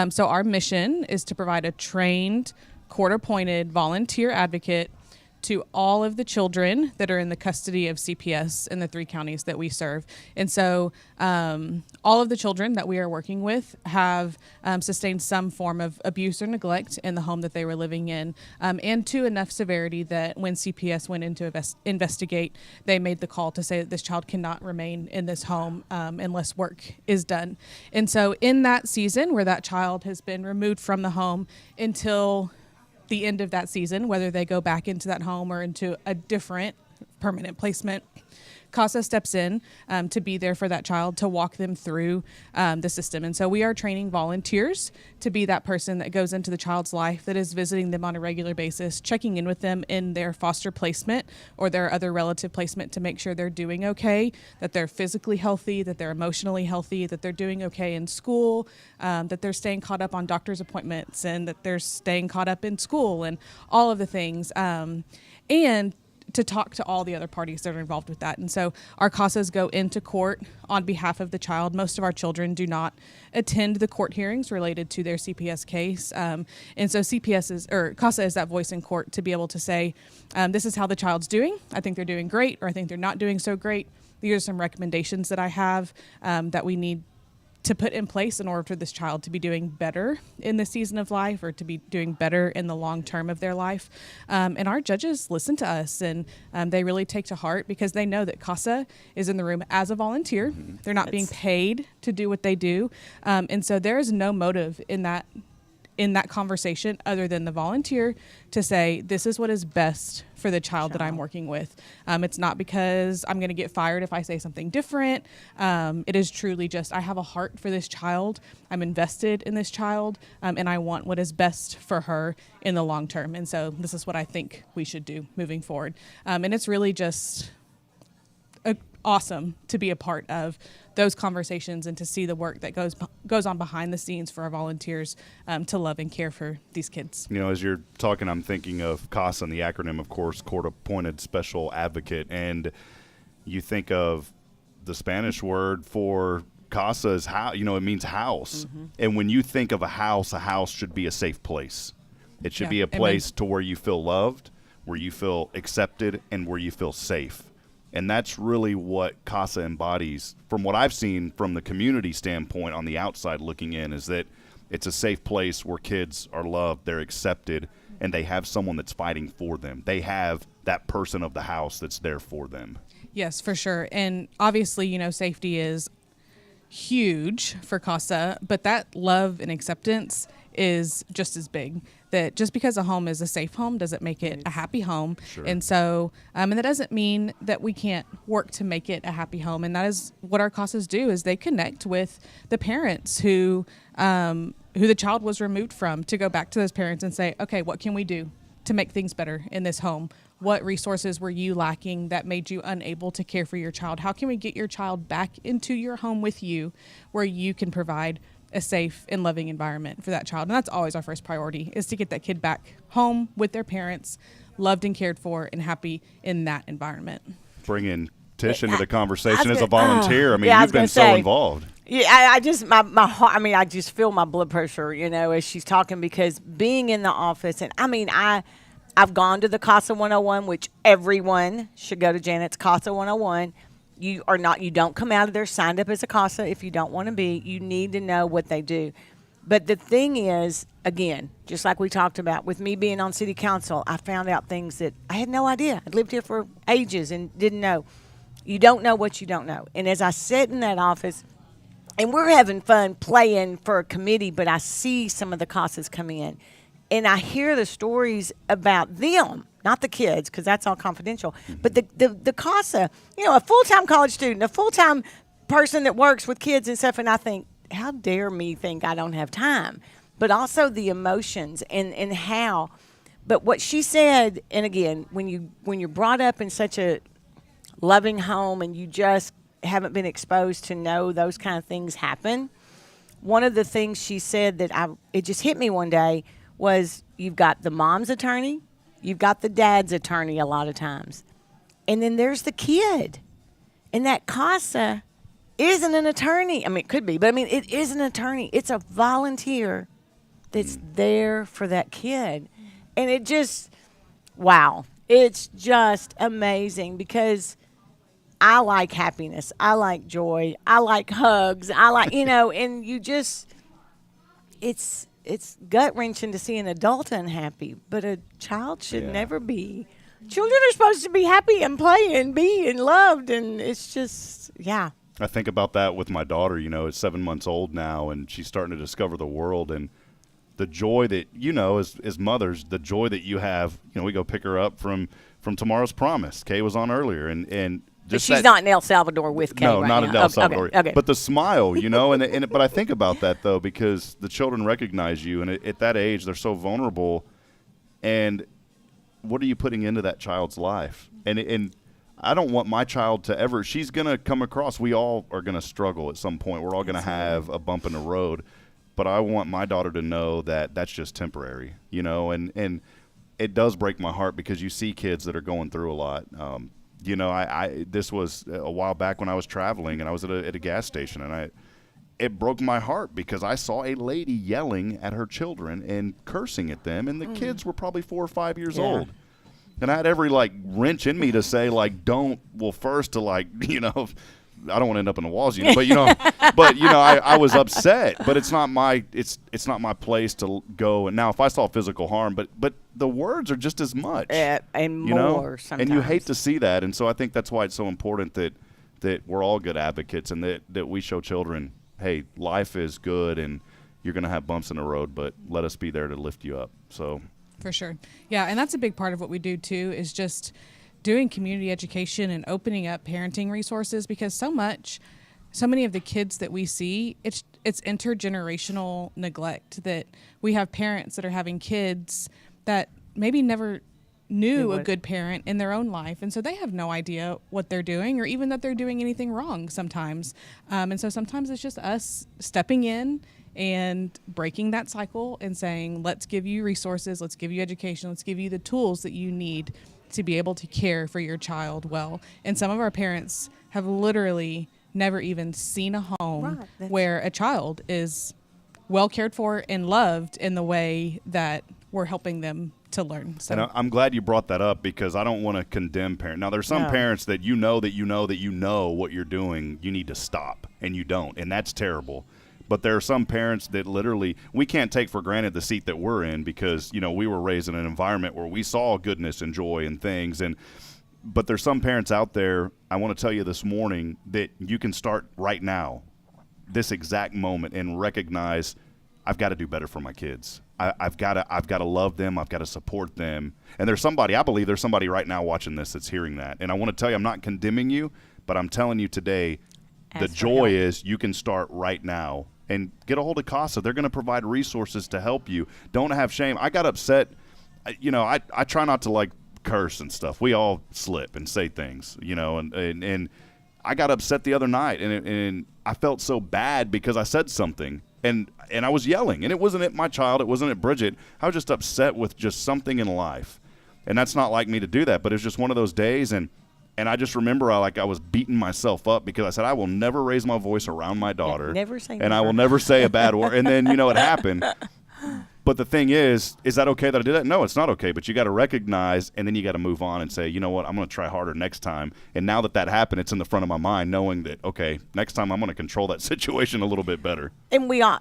So our mission is to provide a trained, court-appointed volunteer advocate to all of the children that are in the custody of CPS in the 3 counties that we serve. And so all of the children that we are working with have sustained some form of abuse or neglect in the home that they were living in, and to enough severity that when CPS went in to investigate, they made the call to say that this child cannot remain in this home unless work is done. And so in that season where that child has been removed from the home until the end of that season, whether they go back into that home or into a different permanent placement, CASA steps in to be there for that child, to walk them through the system. And so we are training volunteers to be that person that goes into the child's life, that is visiting them on a regular basis, checking in with them in their foster placement or their other relative placement to make sure they're doing okay, that they're physically healthy, that they're emotionally healthy, that they're doing okay in school, that they're staying caught up on doctor's appointments, and that they're staying caught up in school and all of the things. And to talk to all the other parties that are involved with that. And so our CASAs go into court on behalf of the child. Most of our children do not attend the court hearings related to their CPS case. And so CASA is that voice in court to be able to say, this is how the child's doing. I think they're doing great, or I think they're not doing so great. These are some recommendations that I have that we need to put in place in order for this child to be doing better in the season of life, or to be doing better in the long term of their life. And our judges listen to us, and they really take to heart, because they know that CASA is in the room as a volunteer. Mm-hmm. They're not being paid to do what they do. And so there is no motive in that conversation other than the volunteer to say, this is what is best for the child that I'm working with. It's not because I'm going to get fired if I say something different. It is truly just, I have a heart for this child. I'm invested in this child, and I want what is best for her in the long term. And so this is what I think we should do moving forward. And it's really just awesome to be a part of those conversations and to see the work that goes on behind the scenes for our volunteers to love and care for these kids. As you're talking, I'm thinking of CASA and the acronym, of course, Court-Appointed Special Advocate, and you think of the Spanish word for CASA is how, it means house. Mm-hmm. And when you think of a house should be a safe place. It should be a place to where you feel loved, where you feel accepted, and where you feel safe. And that's really what CASA embodies, from what I've seen from the community standpoint on the outside looking in, is that it's a safe place where kids are loved, they're accepted, and they have someone that's fighting for them. They have that person of the house that's there for them. Yes, for sure. And obviously, safety is huge for CASA, but that love and acceptance is just as big. that just because a home is a safe home doesn't make it a happy home. Sure. And so, and that doesn't mean that we can't work to make it a happy home. And that is what our CASAs do, is they connect with the parents who the child was removed from, to go back to those parents and say, okay, what can we do to make things better in this home? What resources were you lacking that made you unable to care for your child? How can we get your child back into your home with you, where you can provide a safe and loving environment for that child? And that's always our first priority, is to get that kid back home with their parents, loved and cared for and happy in that environment. Bringing Tish into the conversation as a volunteer. You've been so involved. Yeah, I just my heart. I just feel my blood pressure, as she's talking, because being in the office, and I've gone to the CASA 101, which everyone should go to. Janet's CASA 101. You don't come out of there signed up as a CASA if you don't want to be. You need to know what they do. But the thing is, again, just like we talked about, with me being on city council, I found out things that I had no idea. I'd lived here for ages and didn't know. You don't know what you don't know. And as I sit in that office, and we're having fun playing for a committee, but I see some of the CASAs come in, and I hear the stories about them, not the kids, because that's all confidential, but the CASA, a full-time college student, a full-time person that works with kids and stuff, and I think, how dare me think I don't have time? But also the emotions and how. But what she said, and again, when you're brought up in such a loving home and you just haven't been exposed to know those kind of things happen, one of the things she said that it just hit me one day was, you've got the mom's attorney, you've got the dad's attorney a lot of times, and then there's the kid. And that CASA isn't an attorney. It could be, but it is an attorney. It's a volunteer that's there for that kid. And it just, wow, it's just amazing, because I like happiness. I like joy. I like hugs. I like, and you just, it's gut-wrenching to see an adult unhappy, but a child should never be. Children are supposed to be happy and play and be and loved, and it's just, I think about that with my daughter, is 7 months old now, and she's starting to discover the world, and the joy that, as mothers, the joy that you have, we go pick her up from Tomorrow's Promise. Kay was on earlier, and just she's not in El Salvador with Kay. No, right not now. in El Salvador. Okay. But the smile, but I think about that, though, because the children recognize you, and at that age, they're so vulnerable. And what are you putting into that child's life? And I don't want my child to ever – she's going to come across – we all are going to struggle at some point. We're all going to have a bump in the road. But I want my daughter to know that that's just temporary, and it does break my heart, because you see kids that are going through a lot. This was a while back when I was traveling, and I was at a gas station, and it broke my heart, because I saw a lady yelling at her children and cursing at them, and the kids were probably 4 or 5 years old. And I had every wrench in me to say first to I don't want to end up in the walls, but I was upset, but it's not my place to go. And now if I saw physical harm, but the words are just as much, and more sometimes. And you hate to see that. And so I think that's why it's so important that we're all good advocates, and that we show children, hey, life is good, and you're going to have bumps in the road, but let us be there to lift you up. So for sure. Yeah. And that's a big part of what we do too, is just doing community education and opening up parenting resources, because so many of the kids that we see, it's intergenerational neglect, that we have parents that are having kids that maybe never knew a good parent in their own life, and so they have no idea what they're doing, or even that they're doing anything wrong sometimes. And so sometimes it's just us stepping in and breaking that cycle and saying, let's give you resources, let's give you education, let's give you the tools that you need to be able to care for your child well. And some of our parents have literally never even seen a home where a child is well cared for and loved in the way that we're helping them to learn. So. And I'm glad you brought that up, because I don't want to condemn parents. Now, there's some parents that what you're doing, you need to stop, and you don't, and that's terrible. But there are some parents that literally, we can't take for granted the seat that we're in, because, we were raised in an environment where we saw goodness and joy and things. But there's some parents out there, I want to tell you this morning, that you can start right now, this exact moment, and recognize, I've got to do better for my kids. I've got to love them. I've got to support them. And I believe there's somebody right now watching this that's hearing that. And I want to tell you, I'm not condemning you, but I'm telling you today, the joy is you can start right now and get a hold of CASA. They're going to provide resources to help you. Don't have shame. I got upset. I try not to curse and stuff. We all slip and say things, and I got upset the other night, and I felt so bad because I said something, and I was yelling, and it wasn't at my child, it wasn't at Bridget. I was just upset with just something in life, and that's not like me to do that, but it's just one of those days, and I just remember I was beating myself up because I said I will never raise my voice around my daughter, never say and never. I will never say a bad word, and then it happened. But the thing is that okay that I did that? No, it's not okay. But you got to recognize, and then you got to move on and say, you know what, I'm going to try harder next time. And now that happened, it's in the front of my mind, knowing that, okay, next time I'm going to control that situation a little bit better. And we all,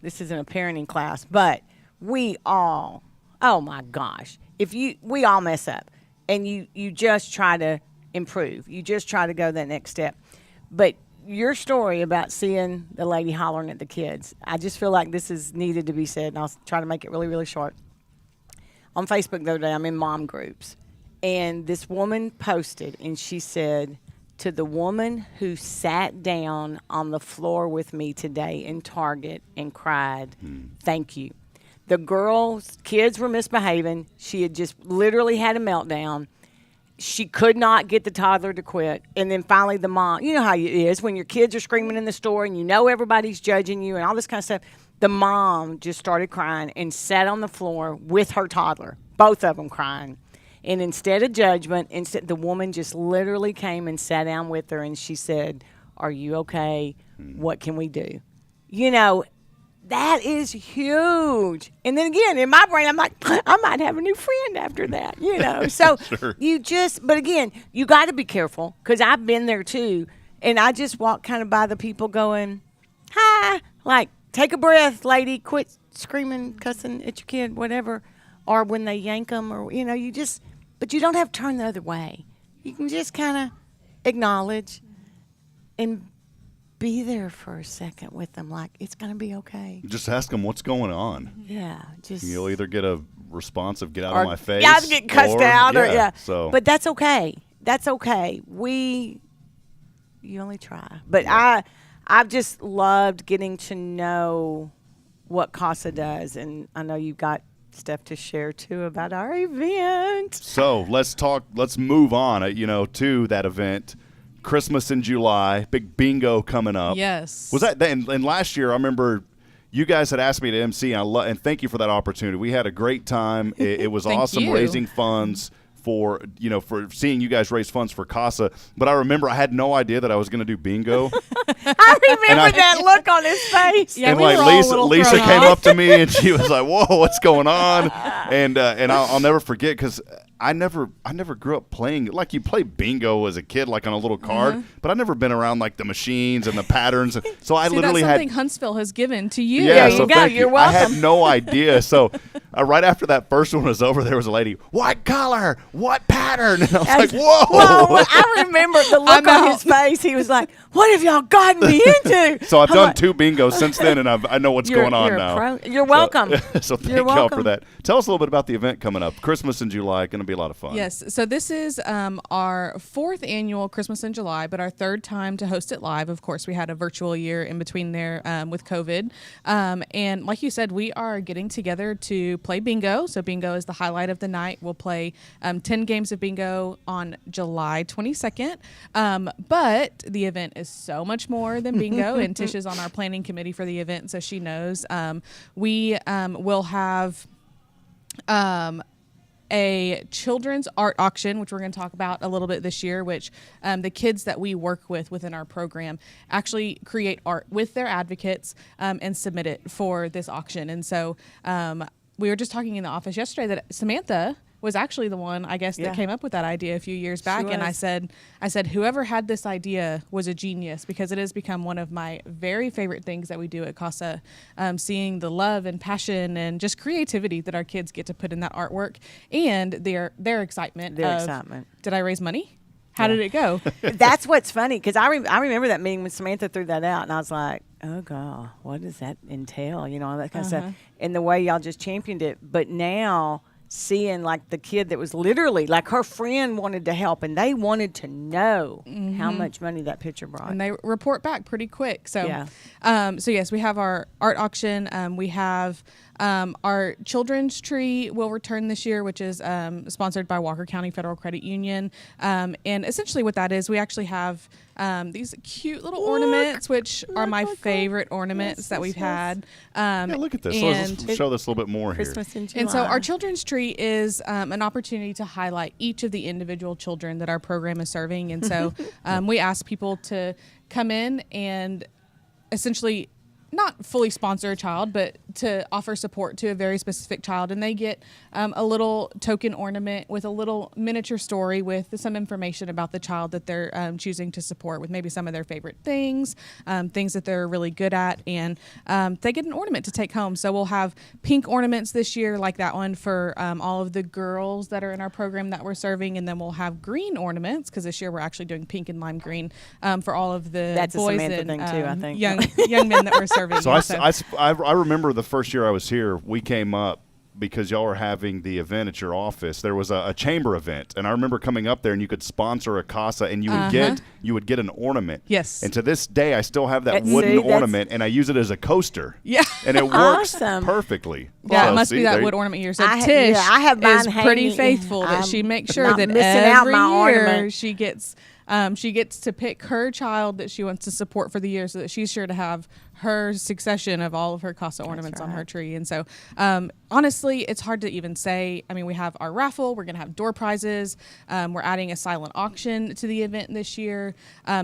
this isn't a parenting class, but we all, oh my gosh, we all mess up. And you just try to improve. You just try to go that next step. But your story about seeing the lady hollering at the kids, I just feel like this is needed to be said, and I'll try to make it really, really short. On Facebook the other day, I'm in mom groups, and this woman posted, and she said, to the woman who sat down on the floor with me today in Target and cried, thank you. The kids were misbehaving. She had just literally had a meltdown. She could not get the toddler to quit. And then finally the mom, you know how it is when your kids are screaming in the store and everybody's judging you and all this kind of stuff. The mom just started crying and sat on the floor with her toddler, both of them crying. And instead of judgment, the woman just literally came and sat down with her and she said, are you okay? What can we do? That is huge. And then again, in my brain, I'm like, I might have a new friend after that, So Sure. but again, you got to be careful because I've been there too. And I just walk kind of by the people going, hi, take a breath, lady, quit screaming, cussing at your kid, whatever. Or when they yank them or, but you don't have to turn the other way. You can just kind of acknowledge and be there for a second with them, it's going to be okay. Just ask them what's going on. Yeah, You'll either get a response of get out of my face. Yeah, get cussed out. So. But that's okay. That's okay. You only try. But I've just loved getting to know what CASA does, and I know you've got stuff to share too about our event. So let's move on, to that event. Christmas in July, big bingo coming up. Yes. Was that and last year? I remember you guys had asked me to MC, and thank you for that opportunity. We had a great time. It was awesome raising funds for seeing you guys raise funds for CASA. But I remember I had no idea that I was going to do bingo. I remember that look on his face. Yeah, and we were all a little Lisa thrown came off. up to me and she was like, "Whoa, what's going on?" And I'll never forget because I never grew up playing like you play bingo as a kid, like on a little card. But I've never been around like the machines and the patterns. So I literally that's had something Huntsville has given to you. Yeah, There you so go. thank You're you. I welcome. had no idea. So right after that first one was over, there was a lady, what color? What pattern? And I was like, whoa. Whoa, I remember the look I'm on out. his face. He was like, what have y'all gotten me into? So I've I'm done like, 2 bingos since then, and I know what's going on you're a now. pro. You're welcome. So thank You're y'all welcome. for that. Tell us a little bit about the event coming up. Christmas in July, going to be a lot of fun. Yes. So this is our 4th annual Christmas in July, but our 3rd time to host it live. Of course, we had a virtual year in between there with COVID. And like you said, we are getting together to play bingo. So bingo is the highlight of the night. We'll play 10 games of bingo on July 22nd. But the event is so much more than bingo, and Tish is on our planning committee for the event, so she knows. We will have a children's art auction, which we're going to talk about a little bit this year, which the kids that we work with within our program actually create art with their advocates and submit it for this auction. And so we were just talking in the office yesterday that Samantha was actually the one, I guess, that came up with that idea a few years back. And I said, whoever had this idea was a genius, because it has become one of my very favorite things that we do at CASA, seeing the love and passion and just creativity that our kids get to put in that artwork, and their excitement. Their excitement. Did I raise money? How did it go? That's what's funny, because I remember that meeting when Samantha threw that out, and I was like, oh, God, what does that entail? You know, all that kind of stuff. And the way y'all just championed it. But now seeing, like, the kid that was literally, like, her friend wanted to help, and they wanted to know how much money that picture brought. And they report back pretty quick. So, Yeah. So yes, we have our art auction. We have our children's tree will return this year, which is sponsored by Walker County Federal Credit Union. And essentially what that is, we actually have these cute little ornaments, which are my favorite ornaments that we've had. Yeah, look at this. Let's show this a little bit more Christmas here. in July. And so our children's tree is an opportunity to highlight each of the individual children that our program is serving. And so we ask people to come in and essentially not fully sponsor a child, but to offer support to a very specific child. And they get a little token ornament with a little miniature story with some information about the child that they're choosing to support, with maybe some of their favorite things, things that they're really good at. And they get an ornament to take home. So we'll have pink ornaments this year, like that one for all of the girls that are in our program that we're serving. And then we'll have green ornaments, because this year we're actually doing pink and lime green for all of the That's boys a Samantha and thing too, I think. young men that we're serving. So I remember the first year I was here, we came up because y'all were having the event at your office. There was a chamber event, and I remember coming up there, and you could sponsor a CASA, and you would get an ornament. Yes. And to this day, I still have that wooden ornament, and I use it as a coaster. Yeah. And it works Awesome. perfectly. Yeah, So, it must see, be that there- wood ornament year. So I Tish have mine is pretty hanging. faithful that I'm she makes sure not that missing out every my year ornament. she gets to pick her child that she wants to support for the year, so that she's sure to have her succession of all of her CASA ornaments on her tree. And so honestly, it's hard to even say. I mean, we have our raffle. We're going to have door prizes. We're adding a silent auction to the event this year.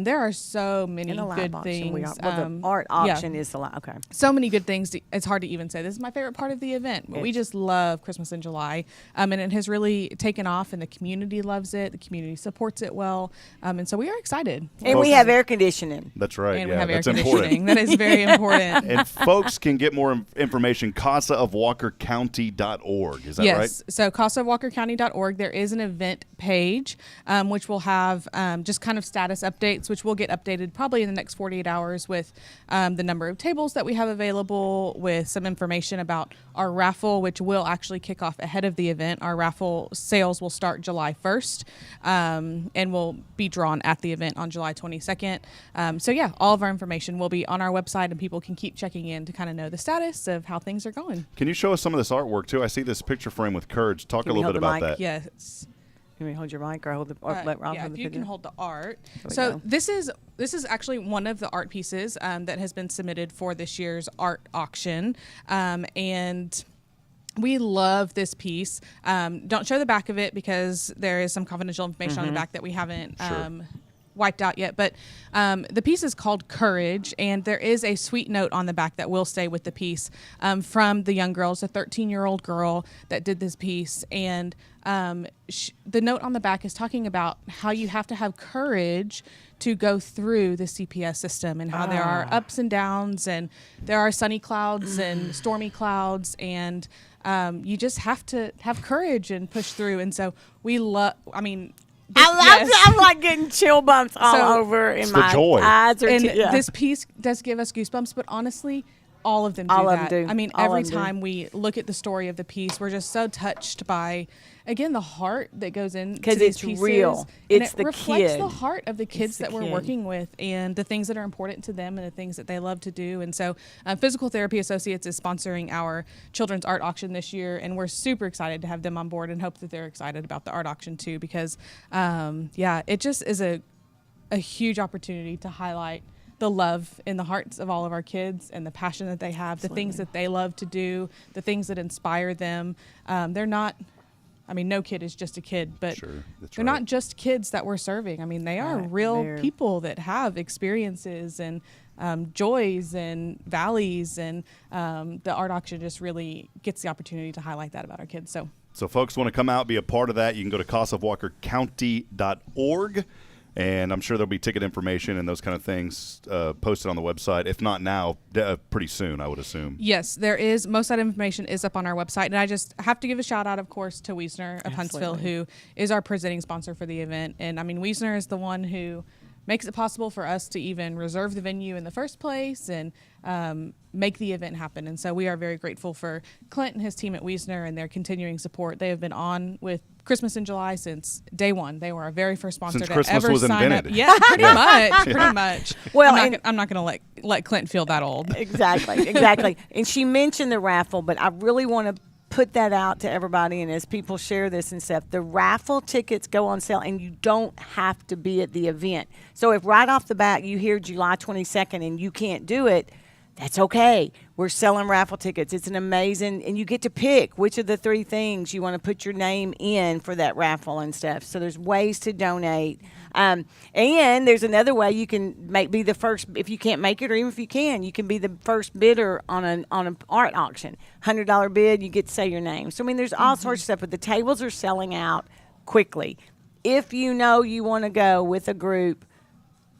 There are so many And a live good auction. things. The art auction is the live. Okay. So many good things. It's hard to even say this is my favorite part of the event, but we just love Christmas in July. And it has really taken off, and the community loves it. The community supports it well. And so we are excited. And we have air conditioning. That's right. And yeah, we have air that's conditioning. important. That is very important. And folks can get more information, casaofwalkercounty.org. Is that right? Yes. So CASAofWalkerCounty.org, there is an event page, which will have just kind of status updates, which will get updated probably in the next 48 hours with the number of tables that we have available, with some information about our raffle, which will actually kick off ahead of the event. Our raffle sales will start July 1st and will be drawn at the event on July 22nd. So yeah, all of our information will be on our website, and people can keep checking in to kind of know the status of how things are going. Can you show us some of this artwork too? I see this picture frame with Courage. Talk a little bit about that. Yes. Can we hold your mic or hold the? Or let Rob Yeah, hold if the you picture? can hold the art. we So go. this is actually one of the art pieces that has been submitted for this year's art auction, and we love this piece. Don't show the back of it because there is some confidential information on the back that we haven't wiped out yet. But the piece is called Courage, and there is a sweet note on the back that will stay with the piece from the young girls, a 13-year-old girl that did this piece. And the note on the back is talking about how you have to have courage to go through the CPS system, and how there are ups and downs, and there are sunny clouds and stormy clouds, and you just have to have courage and push through. And so we love, I'm like getting chill bumps all over in It's my the joy. eyes. and this piece does give us goosebumps, but honestly, all of them do All of that. them do. I mean, All every of them do. time we look at the story of the piece, we're just so touched by, again, the heart that goes into 'Cause these it's pieces. real. And It's it the reflects kid. the heart of the kids the that we're kid. working with, and the things that are important to them, and the things that they love to do. And so Physical Therapy Associates is sponsoring our children's art auction this year, and we're super excited to have them on board, and hope that they're excited about the art auction too, because it just is a huge opportunity to highlight the love in the hearts of all of our kids, and the passion that they have, the things that they love to do, the things that inspire them. They're not, no kid is just a kid, but Sure, that's they're right. not just kids that we're serving. I mean, they are Right, real they're- people that have experiences and joys and valleys, and the art auction just really gets the opportunity to highlight that about our kids. So So folks want to come out, be a part of that, you can go to casaofwalkercounty.org. And I'm sure there'll be ticket information and those kind of things posted on the website. If not now, pretty soon, I would assume. Yes, there is. Most of that information is up on our website. And I just have to give a shout out, of course, to Wiesner of Huntsville, who is our presenting sponsor for the event. And I mean, Wiesner is the one who makes it possible for us to even reserve the venue in the first place and make the event happen. And so we are very grateful for Clint and his team at Wiesner and their continuing support. They have been on with Christmas in July since day one. They were our very first sponsor Since to Christmas ever was sign invented. up. Yeah, pretty much. Well, I'm not going to let Clint feel that old. Exactly. And she mentioned the raffle, but I really want to put that out to everybody. And as people share this and stuff, the raffle tickets go on sale, and you don't have to be at the event. So if right off the bat you hear July 22nd and you can't do it, that's okay. We're selling raffle tickets. It's an amazing, and you get to pick which of the 3 things you want to put your name in for that raffle and stuff. So there's ways to donate. And there's another way you can be the first, if you can't make it, or even if you can be the first bidder on an art auction. $100 bid, you get to say your name. So, I mean, there's all sorts of stuff, but the tables are selling out quickly. If you know you want to go with a group,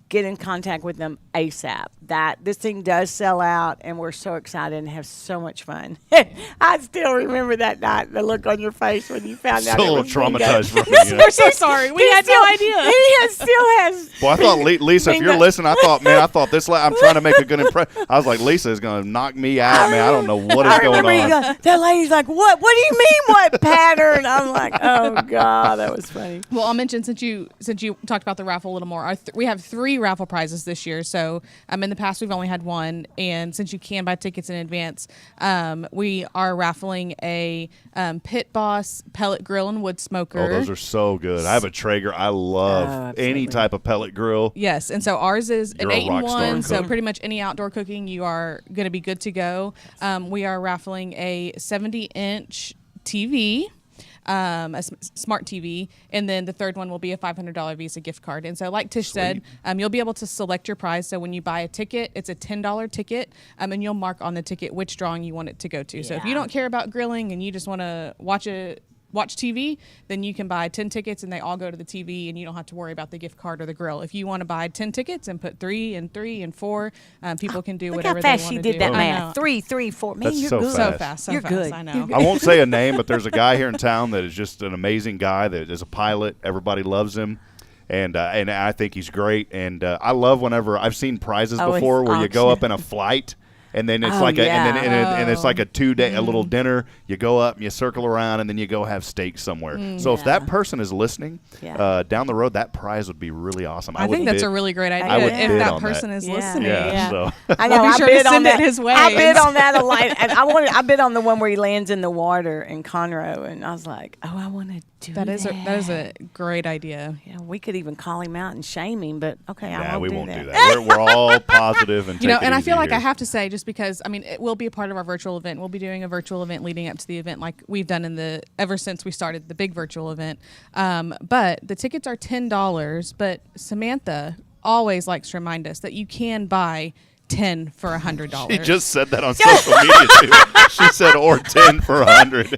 get in contact with them ASAP. This thing does sell out, and we're so excited and have so much fun. I still remember that night, the look on your face when you found out. Still it a was little bingo. traumatized from it. We're so sorry. We had no idea. He still has. Well, I thought Lisa, if you're bingo. listening, I thought this. I'm trying to make a good impression. I was like, Lisa is going to knock me out, man. I don't know what is I going remember on. that lady's like, what? What do you mean, what pattern? I'm like, oh God, that was funny. Well, I'll mention since you talked about the raffle a little more. We have 3 raffle prizes this year. So in the past we've only had 1, and since you can buy tickets in advance, we are raffling a Pit Boss pellet grill and wood smoker. Oh, those are so good. I have a Traeger. I love any type of pellet grill. Yes, and so ours is You're an a rock star 8-in-1, so cook. pretty much any outdoor cooking you are going to be good to go. We are raffling a 70-inch TV. A smart TV, and then the third one will be a $500 Visa gift card. And so, like Tish said, you'll be able to select your prize. So when you buy a ticket, it's a $10 ticket, and you'll mark on the ticket which drawing you want it to go to. So if you don't care about grilling and you just want to watch TV, then you can buy 10 tickets and they all go to the TV, and you don't have to worry about the gift card or the grill. If you want to buy 10 tickets and put 3 and 3 and 4, people can do whatever they want to do. Look how fast she did that I math. know. 3, 3, 4. Man, That's you're so good. fast. So You're fast. good. I know. I won't say a name, but there's a guy here in town that is just an amazing guy that is a pilot. Everybody loves him. And I think he's great. And I love whenever I've seen prizes before where you go up in a flight. And then it's and it's like a 2-day a little dinner. You go up and you circle around, and then you go have steak somewhere. So if that person is listening down the road, that prize would be really awesome. I think that's a really great idea. I would if bid that on person that. is listening. Yeah. So I know. Be I sure to bid on send it that. his way. I bid on that a lot. And I bid on the one where he lands in the water in Conroe, and I was like, oh, I want to do that. That is a great idea. Yeah, we could even call him out and shame him, but okay, I we won't won't do do that. that. We're all positive and You know, take it and I easy feel like here. I have to say, just because, I mean, it will be a part of our virtual event. We'll be doing a virtual event leading up to the event, like we've done ever since we started the big virtual event. But the tickets are $10. But Samantha always likes to remind us that you can buy 10 for $100. She just said that on social media too. She said, or 10 for 100.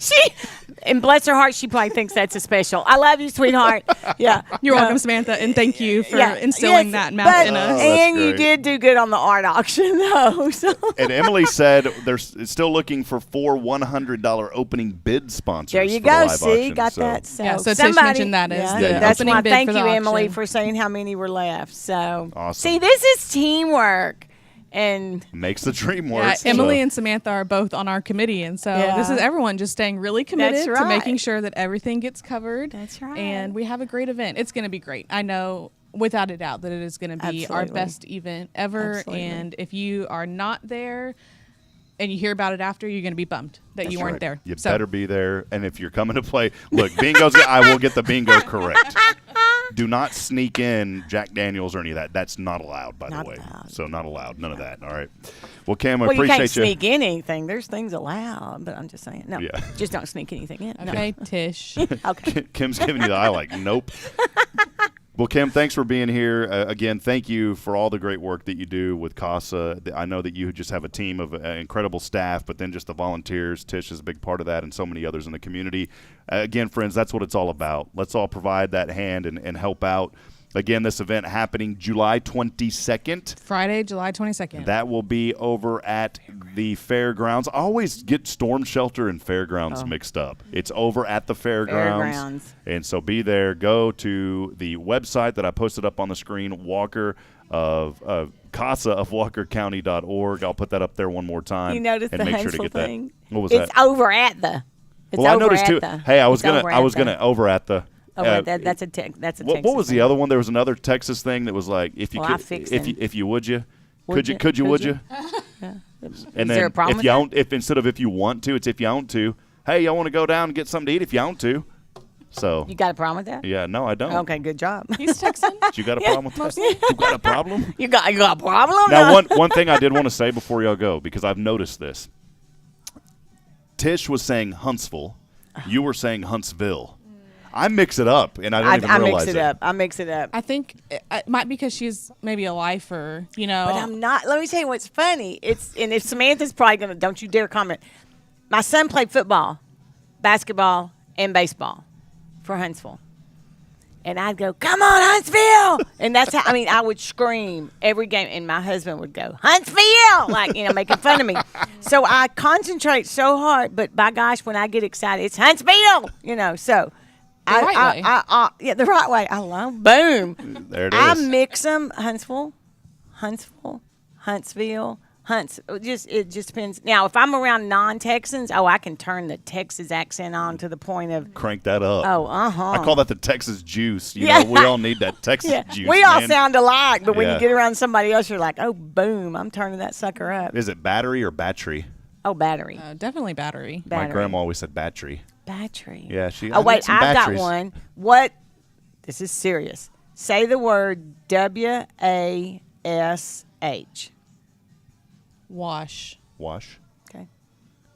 And bless her heart, she probably thinks that's a special. I love you, sweetheart. Yeah. You're welcome, Samantha, and thank you for instilling that math in us. And you great. did do good on the art auction, though. So. And Emily said they're still looking for 4 $100 opening bid sponsors. There you for the go. live See, auction, got so. that. So, So Tish somebody, mentioned that as the that's opening why. bid Thank for you, the Emily, auction. for saying how many were left. So, Awesome. See, this is teamwork. And Makes the dream work. Yeah, Emily so. and Samantha are both on our committee, and so Yeah. this is everyone just staying really committed That's to right. making sure that everything gets covered. That's right. And we have a great event. It's going to be great. I know without a doubt that it is going to be our Absolutely. best event ever. Absolutely. And if you are not there and you hear about it after, you're going to be bummed that you weren't Right. there. You So- better be there. And if you're coming to play, look, bingo's. I will get the bingo correct. Do not sneak in Jack Daniels or any of that. That's not allowed, by Not the way. allowed. So not allowed. None of that. All right. Well, Cam, I well, you appreciate can't sneak in anything. There's things allowed, but I'm just saying. No, Yeah. just don't sneak anything in. No. Okay, Tish. Okay. Kim's giving you the eye like, nope. Well, Kim, thanks for being here. Again, thank you for all the great work that you do with CASA. I know that you just have a team of incredible staff, but then just the volunteers. Tish is a big part of that, and so many others in the community. Again, friends, that's what it's all about. Let's all provide that hand and help out. Again, this event happening July 22nd. Friday, July 22nd. That will be over at the fairgrounds. I always get Storm Shelter and fairgrounds mixed up. It's over at the fairgrounds. And so be there. Go to the website that I posted up on the screen, Walker of CASA of WalkerCounty.org. I'll put that up there one more time. You noticed and the make sure to Huntsville get thing? That. What was it's that? over at the. It's well, I over noticed at too. the. Hey, I was It's gonna over at the. Over at the. That's a Texas. What was the thing. other one? There was another Texas thing that was like, if you Well, I could, fixed if you would you, Would could you, would you? Yeah. And Is then there a problem if with you that? don't, if instead of if you want to, it's if you want to. Hey, y'all want to go down and get something to eat if you want to. So You got a problem with that? yeah, no, I don't. Okay, good job. He's Texan. You got a problem with that? You got a problem? You got a problem? Now, one thing I did want to say before y'all go, because I've noticed this. Tish was saying Huntsville. You were saying Huntsville. I mix it up, and I don't even realize it. I mix it up. I think it might be because she's maybe a lifer, you know. But I'm not. Let me tell you what's funny. And if Samantha's probably gonna, don't you dare comment. My son played football, basketball, and baseball for Huntsville, and I'd go, "Come on, Huntsville!" And that's how. I mean, I would scream every game, and my husband would go, "Huntsville!" Like, making fun of me. So I concentrate so hard, but by gosh, when I get excited, it's Huntsville. So. The right way. Yeah, the right way. I love. Boom. There it I is. mix them. Huntsville, Huntsville. It just depends. Now, if I'm around non-Texans, I can turn the Texas accent on to the point of. Crank that up. Oh, I call that the Texas juice. Yeah. We all need that Texas Yeah, juice. we all man. sound alike, but when Yeah. you get around somebody else, you're like, oh, boom, I'm turning that sucker up. Is it battery or battery? Oh, battery. Definitely battery. My Battery. grandma always said battery. Battery. Yeah, she. Oh, I wait, need some I've batteries. got one. What? This is serious. Say the word WASH. Wash. Wash. Okay.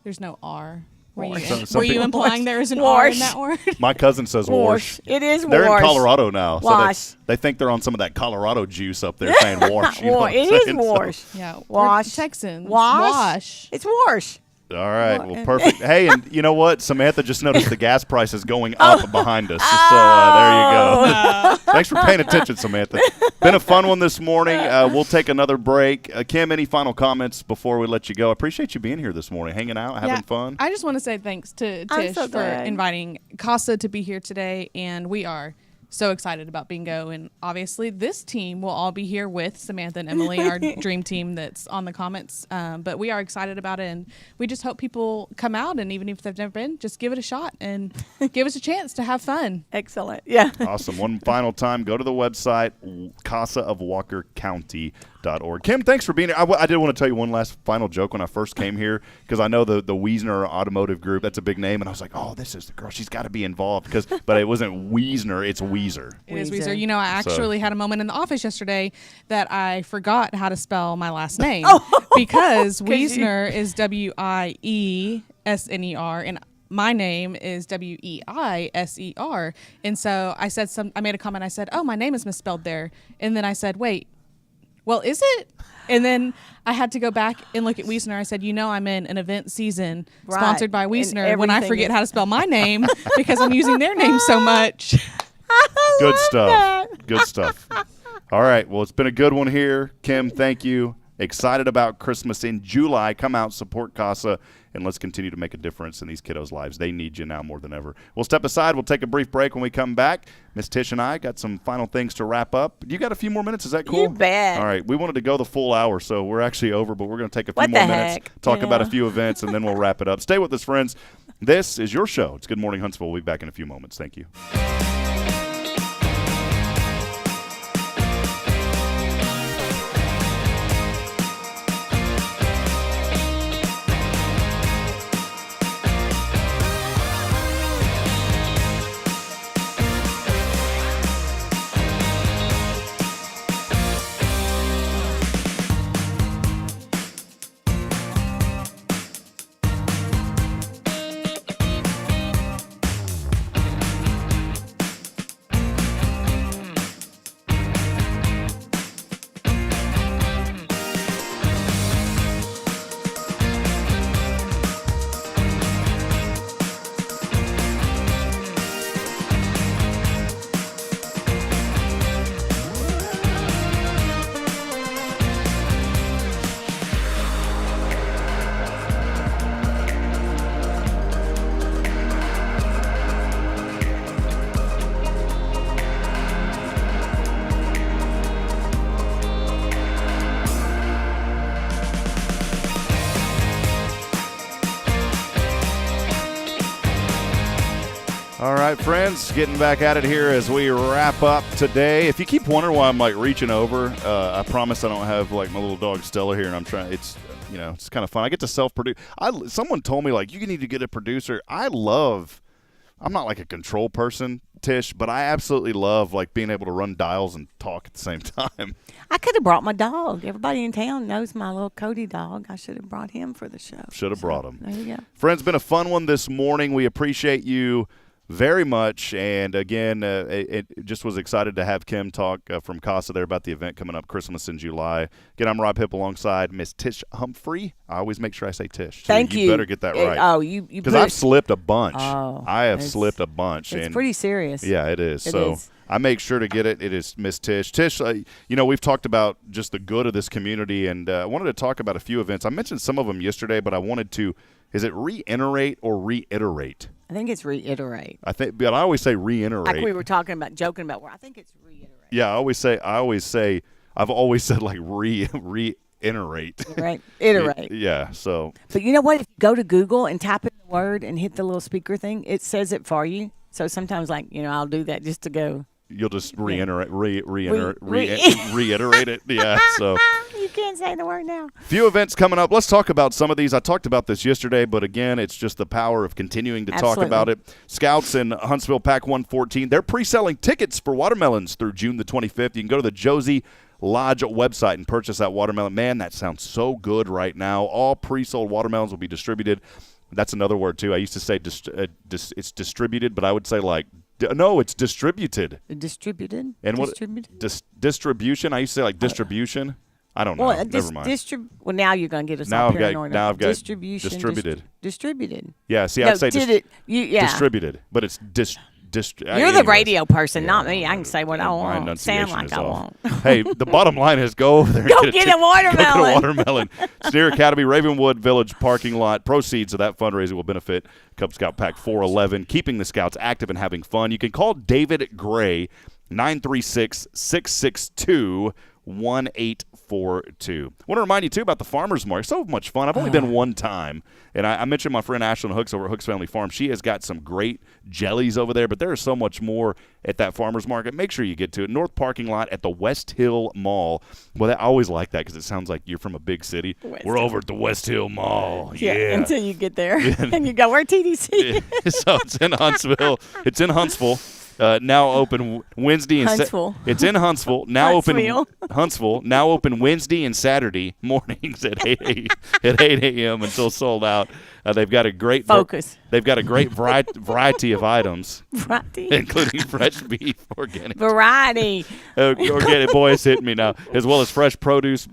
There's no R. Were Wash. you, Some were you people- implying there is an R in Wash. that word? My cousin says wash. It is They're wash. in Colorado now. So Wash. they think they're on some of that Colorado juice up there saying wash. You know what I'm It is saying? So- wash. Yeah. Wash. We're Texans. Wash. It's wash. all right. Well, perfect. Hey, and you know what? Samantha just noticed the gas prices going up behind us. So there you go. Thanks for paying attention, Samantha. Been a fun one this morning. We'll take another break. Kim, any final comments before we let you go? I appreciate you being here this morning, hanging out, having fun. I just want to say thanks to I'm Tish so for glad. inviting CASA to be here today, and we are so excited about bingo. And obviously, this team will all be here with Samantha and Emily, our dream team that's on the comments. But we are excited about it, and we just hope people come out, and even if they've never been, just give it a shot and give us a chance to have fun. Excellent. Yeah. Awesome. One final time, go to the website, CASA of Walker County.org. Kim, thanks for being here. I did want to tell you one last final joke when I first came here, because I know the Wiesner Automotive Group, that's a big name, and I was like, oh, this is the girl. She's got to be involved. But it wasn't Wiesner, it's Weezer. It is Weezer. Weezer. You know, I actually had a moment in the office yesterday that I forgot how to spell my last name because Wiesner is Wiesner and my name is Weiser. And so I made a comment. I said, oh, my name is misspelled there. And then I said, wait, well, is it? And then I had to go back and look at Wiesner. I said, I'm in an event season Right. sponsored by And Wiesner when I everything forget is- how to spell my name because I'm using their name so much. Good stuff. Good stuff. All right. Well, it's been a good one here. Kim, thank you. Excited about Christmas in July. Come out, support CASA, and let's continue to make a difference in these kiddos' lives. They need you now more than ever. We'll step aside. We'll take a brief break. When we come back, Miss Tish and I got some final things to wrap up. You got a few more minutes. Is that cool? You bet. All right. We wanted to go the full hour, so we're actually over, but we're going to take a few What more the minutes, heck? talk about a few events, and then we'll wrap it up. Stay with us, friends. This is your show. It's Good Morning Huntsville. We'll be back in a few moments. Thank you. All right, friends, getting back at it here as we wrap up today. If you keep wondering why I'm like reaching over, I promise I don't have like my little dog Stella here, and I'm trying. It's it's kind of fun. I get to self-produce. Someone told me like you need to get a producer. I'm not like a control person, Tish, but I absolutely love like being able to run dials and talk at the same time. I could have brought my dog. Everybody in town knows my little Cody dog. I should have brought him for the show. Should have brought him. There you go. Friends, been a fun one this morning. We appreciate you very much. And again, it just was excited to have Kim talk from CASA there about the event coming up, Christmas in July. Again, I'm Rob Hipp alongside Miss Tish Humphrey. I always make sure I say Tish. Thank you. You better get that right. Because I've slipped a bunch. I have slipped a bunch. It's pretty serious. Yeah, it is. It is. I make sure to get it. It is Miss Tish. Tish, we've talked about just the good of this community, and I wanted to talk about a few events. I mentioned some of them yesterday, but I wanted to, is it reiterate or reiterate? I think it's reiterate. But I always say reiterate. Like we were joking about where I think it's reiterate. Yeah, I've always said like reiterate. Right, iterate. Yeah, so. But you know what? If you go to Google and type in the word and hit the little speaker thing, it says it for you. So sometimes, I'll do that just to go. You'll just reiterate it. Yeah, so. You can't say the word now. Few events coming up. Let's talk about some of these. I talked about this yesterday, but again, it's just the power of continuing to talk about it. Scouts in Huntsville, Pack 114, they're pre-selling tickets for watermelons through June the 25th. You can go to the Josie Lodge website and purchase that watermelon. Man, that sounds so good right now. All pre-sold watermelons will be distributed. That's another word, too. I used to say it's distributed, but I would say no, it's distributed. Distributed? And distribution? I used to say distribution. I don't know. Never mind. Well, now you're going to get us now all paranoid. Now I've got distribution. Distributed. Distributed. Yeah, see, I'd say distributed, but it's You're the radio person, not me. I can say what I want. Sound like I want. Hey, the bottom line is go over there. Go get a watermelon. Go get a watermelon. Steer Academy, Ravenwood Village parking lot. Proceeds of that fundraiser will benefit Cub Scout Pack 411, keeping the Scouts active and having fun. You can call David Gray, 936-662-1842. I want to remind you, too, about the Farmers Market. So much fun. I've only been one time. And I mentioned my friend Ashlyn Hooks over at Hooks Family Farm. She has got some great jellies over there, but there is so much more at that Farmers Market. Make sure you get to it. North parking lot at the West Hill Mall. Well, I always like that because it sounds like you're from a big city. We're over at the West Hill Mall. Yeah. Until you get there. And you go, we're TDC. So it's in Huntsville. It's in Huntsville. Now open Wednesday and Huntsville. It's in Huntsville. Now open Huntsville. Now open Wednesday and Saturday mornings at 8 a.m. until sold out. They've got a great focus. They've got a great variety of items, variety, including fresh beef, organic variety, organic. Boy, it's hitting me now, as well as fresh produce,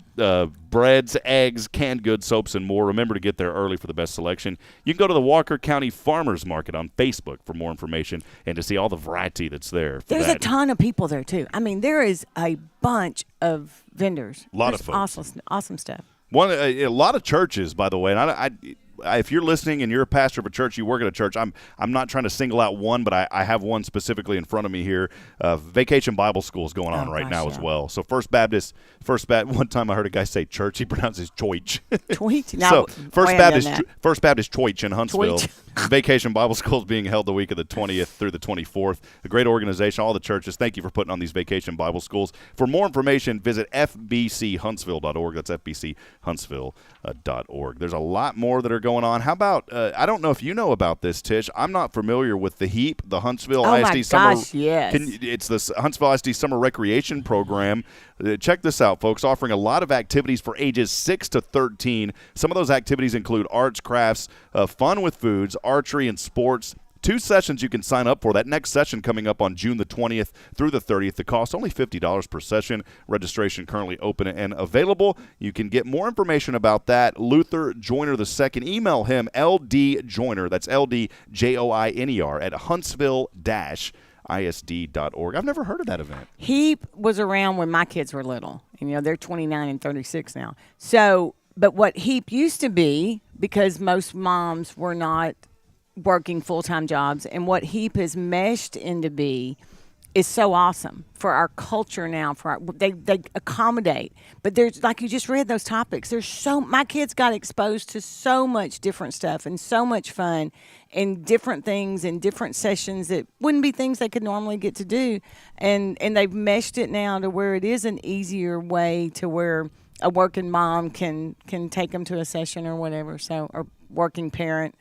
breads, eggs, canned goods, soaps, and more. Remember to get there early for the best selection. You can go to the Walker County Farmers Market on Facebook for more information and to see all the variety that's there. There's a ton of people there too. I mean, there is a bunch of vendors. A lot of folks. Awesome stuff. A lot of churches, by the way, and if you're listening and you're a pastor of a church, you work at a church, I'm not trying to single out one, but I have one specifically in front of me here. Vacation Bible School is going on right now as well. So First Baptist, one time I heard a guy say church, he pronounces choich. Choich? So First Baptist Choich in Huntsville. Vacation Bible School is being held the week of the 20th through the 24th. A great organization, all the churches. Thank you for putting on these Vacation Bible Schools. For more information, visit fbchuntsville.org. That's fbchuntsville.org. There's a lot more that are going on. How about, I don't know if you know about this, Tish. I'm not familiar with the Hipp, the Huntsville ISD Summer. Yes. It's the Huntsville ISD Summer Recreation Program. Check this out, folks. Offering a lot of activities for ages 6 to 13. Some of those activities include arts, crafts, fun with foods, archery, and sports. 2 sessions you can sign up for. That next session coming up on June the 20th through the 30th. The cost only $50 per session. Registration currently open and available. You can get more information about that. Luther Joyner II. Email him, LDJoyner. That's LDJOINER at Huntsville-ISD.org. I've never heard of that event. Hipp was around when my kids were little. And, they're 29 and 36 now. So, but what Hipp used to be, because most moms were not working full-time jobs, and what Hipp has meshed into be is so awesome for our culture now. They accommodate, but there's, like you just read those topics. My kids got exposed to so much different stuff and so much fun and different things and different sessions that wouldn't be things they could normally get to do, and they've meshed it now to where it is an easier way to where a working mom can take them to a session or whatever. So, or working parent.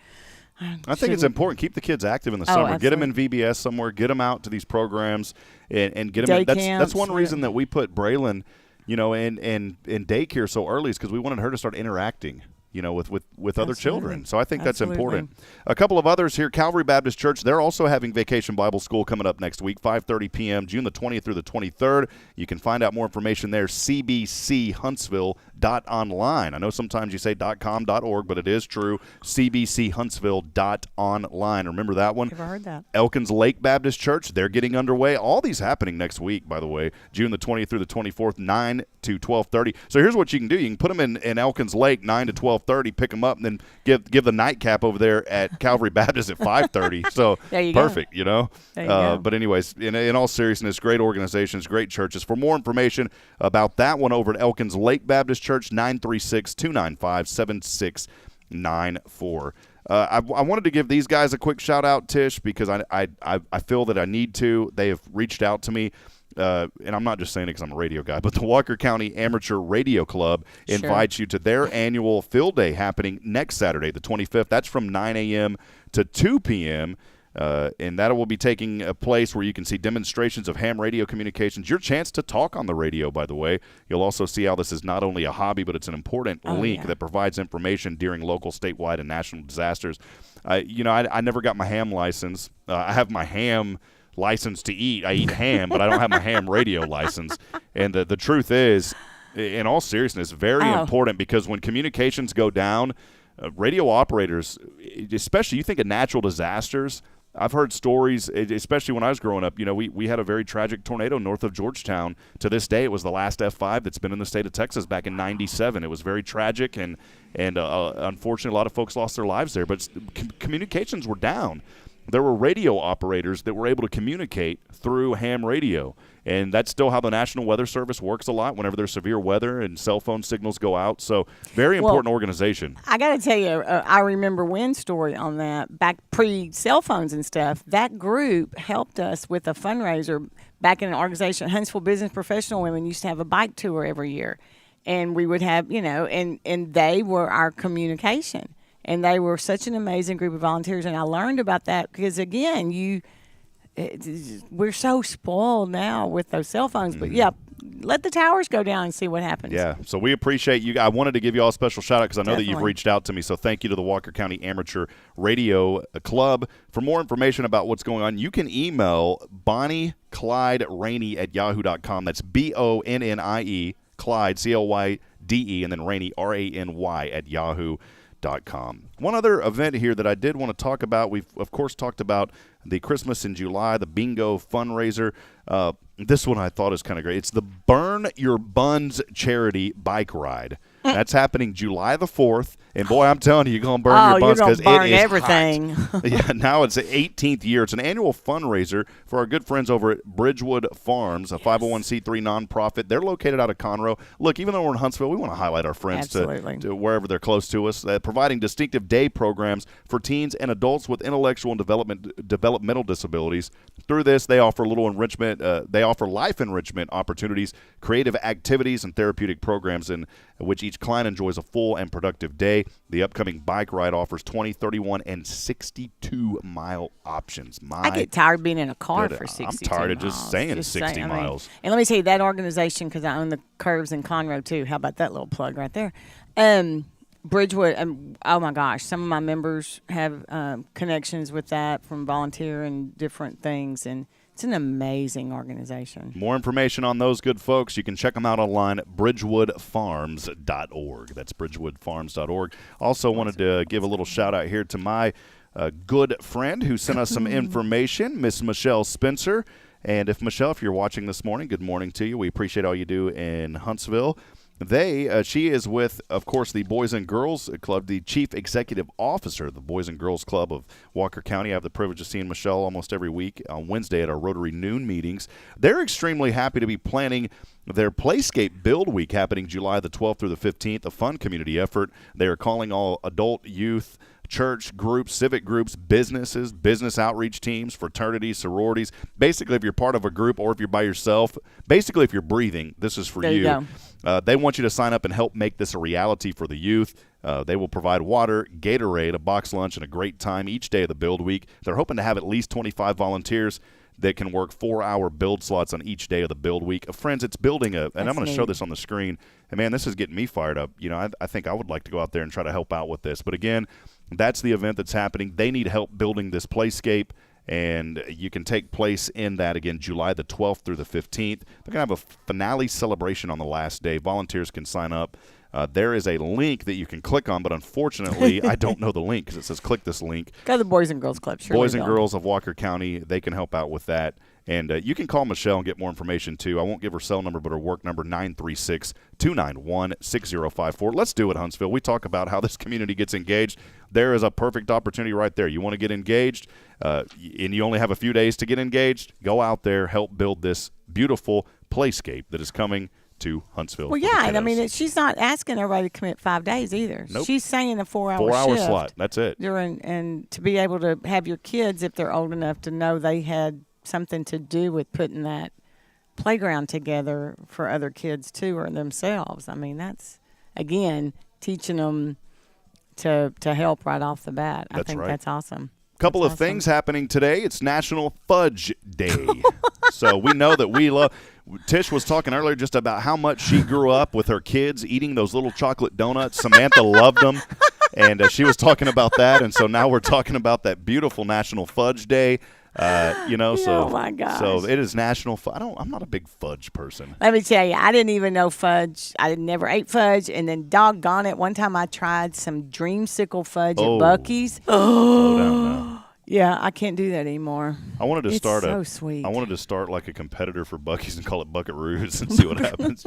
I think it's important. Keep the kids active in the summer. Get them in VBS somewhere. Get them out to these programs and get them. That's one reason that we put Braylon, in daycare so early is because we wanted her to start interacting, with other children. So I think that's important. A couple of others here. Calvary Baptist Church, they're also having Vacation Bible School coming up next week, 5:30 p.m., June the 20th through the 23rd. You can find out more information there, cbchuntsville.online. I know sometimes you say .com.org, but it is true, cbchuntsville.online. Remember that one? Never heard that. Elkins Lake Baptist Church, they're getting underway. All these happening next week, by the way, June the 20th through the 24th, 9 to 12:30. So here's what you can do. You can put them in Elkins Lake, 9 to 12:30, pick them up, and then give the nightcap over there at Calvary Baptist at 5:30. So there you perfect, go. There you go. But anyways, in all seriousness, great organizations, great churches. For more information about that one, over at Elkins Lake Baptist Church, 936-295-7694. I wanted to give these guys a quick shout out, Tish, because I feel that I need to. They have reached out to me. And I'm not just saying it because I'm a radio guy, but the Walker County Amateur Radio Club invites you to their annual field day happening next Saturday, the 25th. That's from 9 a.m. to 2 p.m., and that will be taking a place where you can see demonstrations of ham radio communications. Your chance to talk on the radio, by the way. You'll also see how this is not only a hobby, but it's an important link that provides information during local, statewide, and national disasters. I never got my ham license. I have my ham license to eat. I eat ham, but I don't have my ham radio license. And the truth is, in all seriousness, very important, because when communications go down, radio operators, especially, you think of natural disasters. I've heard stories, especially when I was growing up. We had a very tragic tornado north of Georgetown. To this day, it was the last F5 that's been in the state of Texas back in '97. It was very tragic, and unfortunately, a lot of folks lost their lives there. But communications were down. There were radio operators that were able to communicate through ham radio, and that's still how the National Weather Service works a lot whenever there's severe weather and cell phone signals go out. So very important organization. I got to tell you, I remember Wynn's story on that back pre-cell phones and stuff. That group helped us with a fundraiser back in an organization. Huntsville Business Professional Women used to have a bike tour every year, and we would have, and they were our communication. And they were such an amazing group of volunteers, and I learned about that because, again, we're so spoiled now with those cell phones. But, let the towers go down and see what happens. Yeah, so we appreciate you. I wanted to give you all a special shout-out because I know that you've reached out to me. So thank you to the Walker County Amateur Radio Club. For more information about what's going on, you can email Bonnie Clyde Rainey at yahoo.com. That's BONNIE, Clyde, CLYDE, and then Rainey, RANY, at yahoo.com. One other event here that I did want to talk about, we've of course talked about the Christmas in July, the bingo fundraiser. This one I thought is kind of great. It's the Burn Your Buns charity bike ride. That's happening July the 4th. And, boy, I'm telling you, you're going to burn your buns because it is everything. Yeah, now it's the 18th year. It's an annual fundraiser for our good friends over at Bridgewood Farms, a 501c3 nonprofit. They're located out of Conroe. Look, even though we're in Huntsville, we want to highlight our friends to wherever they're close to us, providing distinctive day programs for teens and adults with intellectual and developmental disabilities. Through this, they offer they offer life enrichment opportunities, creative activities, and therapeutic programs in which each client enjoys a full and productive day. The upcoming bike ride offers 20, 31, and 62-mile options. I get tired being in a car for 62 miles. I'm tired of just saying 60 miles. And let me tell you, that organization, because I own the Curves in Conroe, too. How about that little plug right there? Bridgewood, oh, my gosh. Some of my members have connections with that from volunteer and different things, and it's an amazing organization. More information on those good folks, you can check them out online at bridgewoodfarms.org. That's bridgewoodfarms.org. Also wanted to give a little shout-out here to my good friend who sent us some information, Miss Michelle Spencer. And if, Michelle, if you're watching this morning, good morning to you. We appreciate all you do in Huntsville. She is with, of course, the Boys and Girls Club, the chief executive officer of the Boys and Girls Club of Walker County. I have the privilege of seeing Michelle almost every week on Wednesday at our Rotary Noon meetings. They're extremely happy to be planning their Playscape Build Week happening July the 12th through the 15th, a fun community effort. They are calling all adult, youth, church groups, civic groups, businesses, business outreach teams, fraternities, sororities. Basically, if you're part of a group or if you're by yourself, basically if you're breathing, this is for there you go. They want you to sign up and help make this a reality for the youth. They will provide water, Gatorade, a box lunch, and a great time each day of the build week. They're hoping to have at least 25 volunteers that can work 4-hour build slots on each day of the build week. Friends, it's building and I'm going to show this on the screen. And, man, this is getting me fired up. I think I would like to go out there and try to help out with this. But, again, that's the event that's happening. They need help building this playscape, and you can take place in that, again, July the 12th through the 15th. They're going to have a finale celebration on the last day. Volunteers can sign up. There is a link that you can click on, but unfortunately, I don't know the link because it says click this link. Go to the Boys and Girls Club. Boys and Girls of Walker County, they can help out with that. And you can call Michelle and get more information, too. I won't give her cell number, but her work number, 936-291-6054. Let's do it, Huntsville. We talk about how this community gets engaged. There is a perfect opportunity right there. You want to get engaged, and you only have a few days to get engaged, go out there, help build this beautiful playscape that is coming to Huntsville. Well, yeah, and I mean, she's not asking everybody to commit 5 days either. Nope. She's saying a 4-hour 4-hour shift slot. That's it. And to be able to have your kids, if they're old enough, to know they had something to do with putting that playground together for other kids too, or themselves. I mean, that's, again, teaching them to help right off the bat. I think that's awesome. Couple of things happening today. It's National Fudge Day. So we know that we love – Tish was talking earlier just about how much she grew up with her kids eating those little chocolate donuts. Samantha loved them, and she was talking about that. And so now we're talking about that beautiful National Fudge Day. Oh my gosh. So it is National I'm not a big fudge person. Let me tell you, I didn't even know fudge. I never ate fudge, and then doggone it, one time I tried some dreamsicle fudge at Buc-ee's. Slow down now. Yeah, I can't do that anymore. I wanted to start so sweet. I wanted to start like a competitor for Buc-ee's and call it Bucket-Roos and see what happens.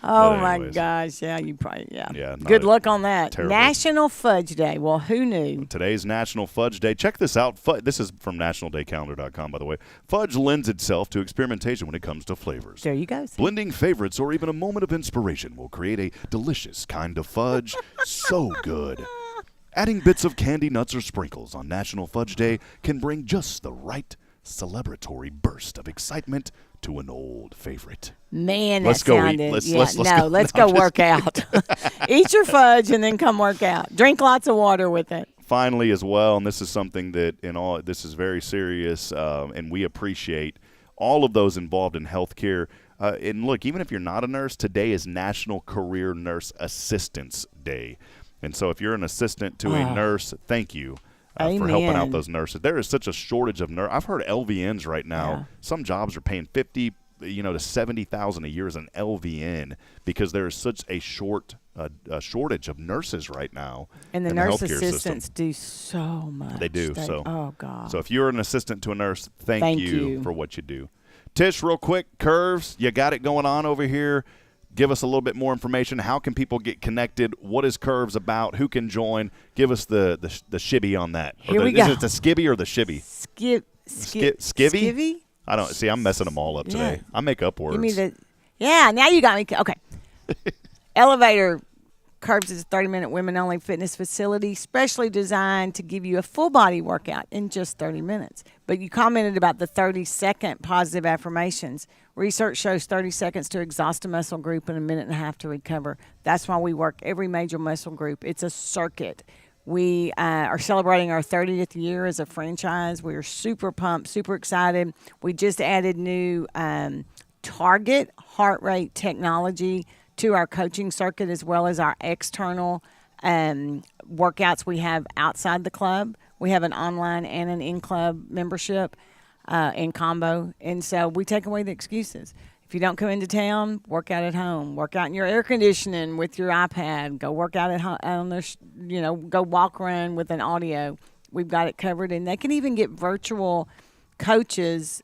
Oh my gosh! Yeah, you probably Yeah. Good luck on that. Terrible. National Fudge Day. Well, who knew? Today's National Fudge Day. Check this out. This is from nationaldaycalendar.com, by the way. Fudge lends itself to experimentation when it comes to flavors. There you go. Blending favorites or even a moment of inspiration will create a delicious kind of fudge. So good. Adding bits of candy, nuts, or sprinkles on National Fudge Day can bring just the right celebratory burst of excitement to an old favorite. Man, let's that go sounded. eat. Let's go work out. Eat your fudge and then come work out. Drink lots of water with it. Finally, as well, and this is something that this is very serious, and we appreciate all of those involved in healthcare. And look, even if you're not a nurse, today is National Career Nurse Assistance Day. And so if you're an assistant to a nurse, thank you for helping out those nurses. There is such a shortage of nurses. I've heard LVNs right now. Yeah. Some jobs are paying $50,000 to $70,000 a year as an LVN because there is such a shortage of nurses right now. And the nurse assistants do so much. They do. Oh, God. So if you're an assistant to a nurse, thank you for what you do. Tish, real quick, Curves, you got it going on over here. Give us a little bit more information. How can people get connected? What is Curves about? Who can join? Give us the shibby on that. Here we go. Is it the skibby or the shibby? Skivvy? Skivvy? I don't see. I'm messing them all up today. I make up words. Give me now you got me. Okay. Elevator. Curves is a 30-minute women-only fitness facility specially designed to give you a full-body workout in just 30 minutes. But you commented about the 30-second positive affirmations. Research shows 30 seconds to exhaust a muscle group and a minute and a half to recover. That's why we work every major muscle group. It's a circuit. We are celebrating our 30th year as a franchise. We are super pumped, super excited. We just added new target heart rate technology to our coaching circuit, as well as our external workouts we have outside the club. We have an online and an in-club membership in combo. And so we take away the excuses. If you don't come into town, work out at home. Work out in your air conditioning with your iPad. Go work out at home. Go walk around with an audio. We've got it covered. And they can even get virtual coaches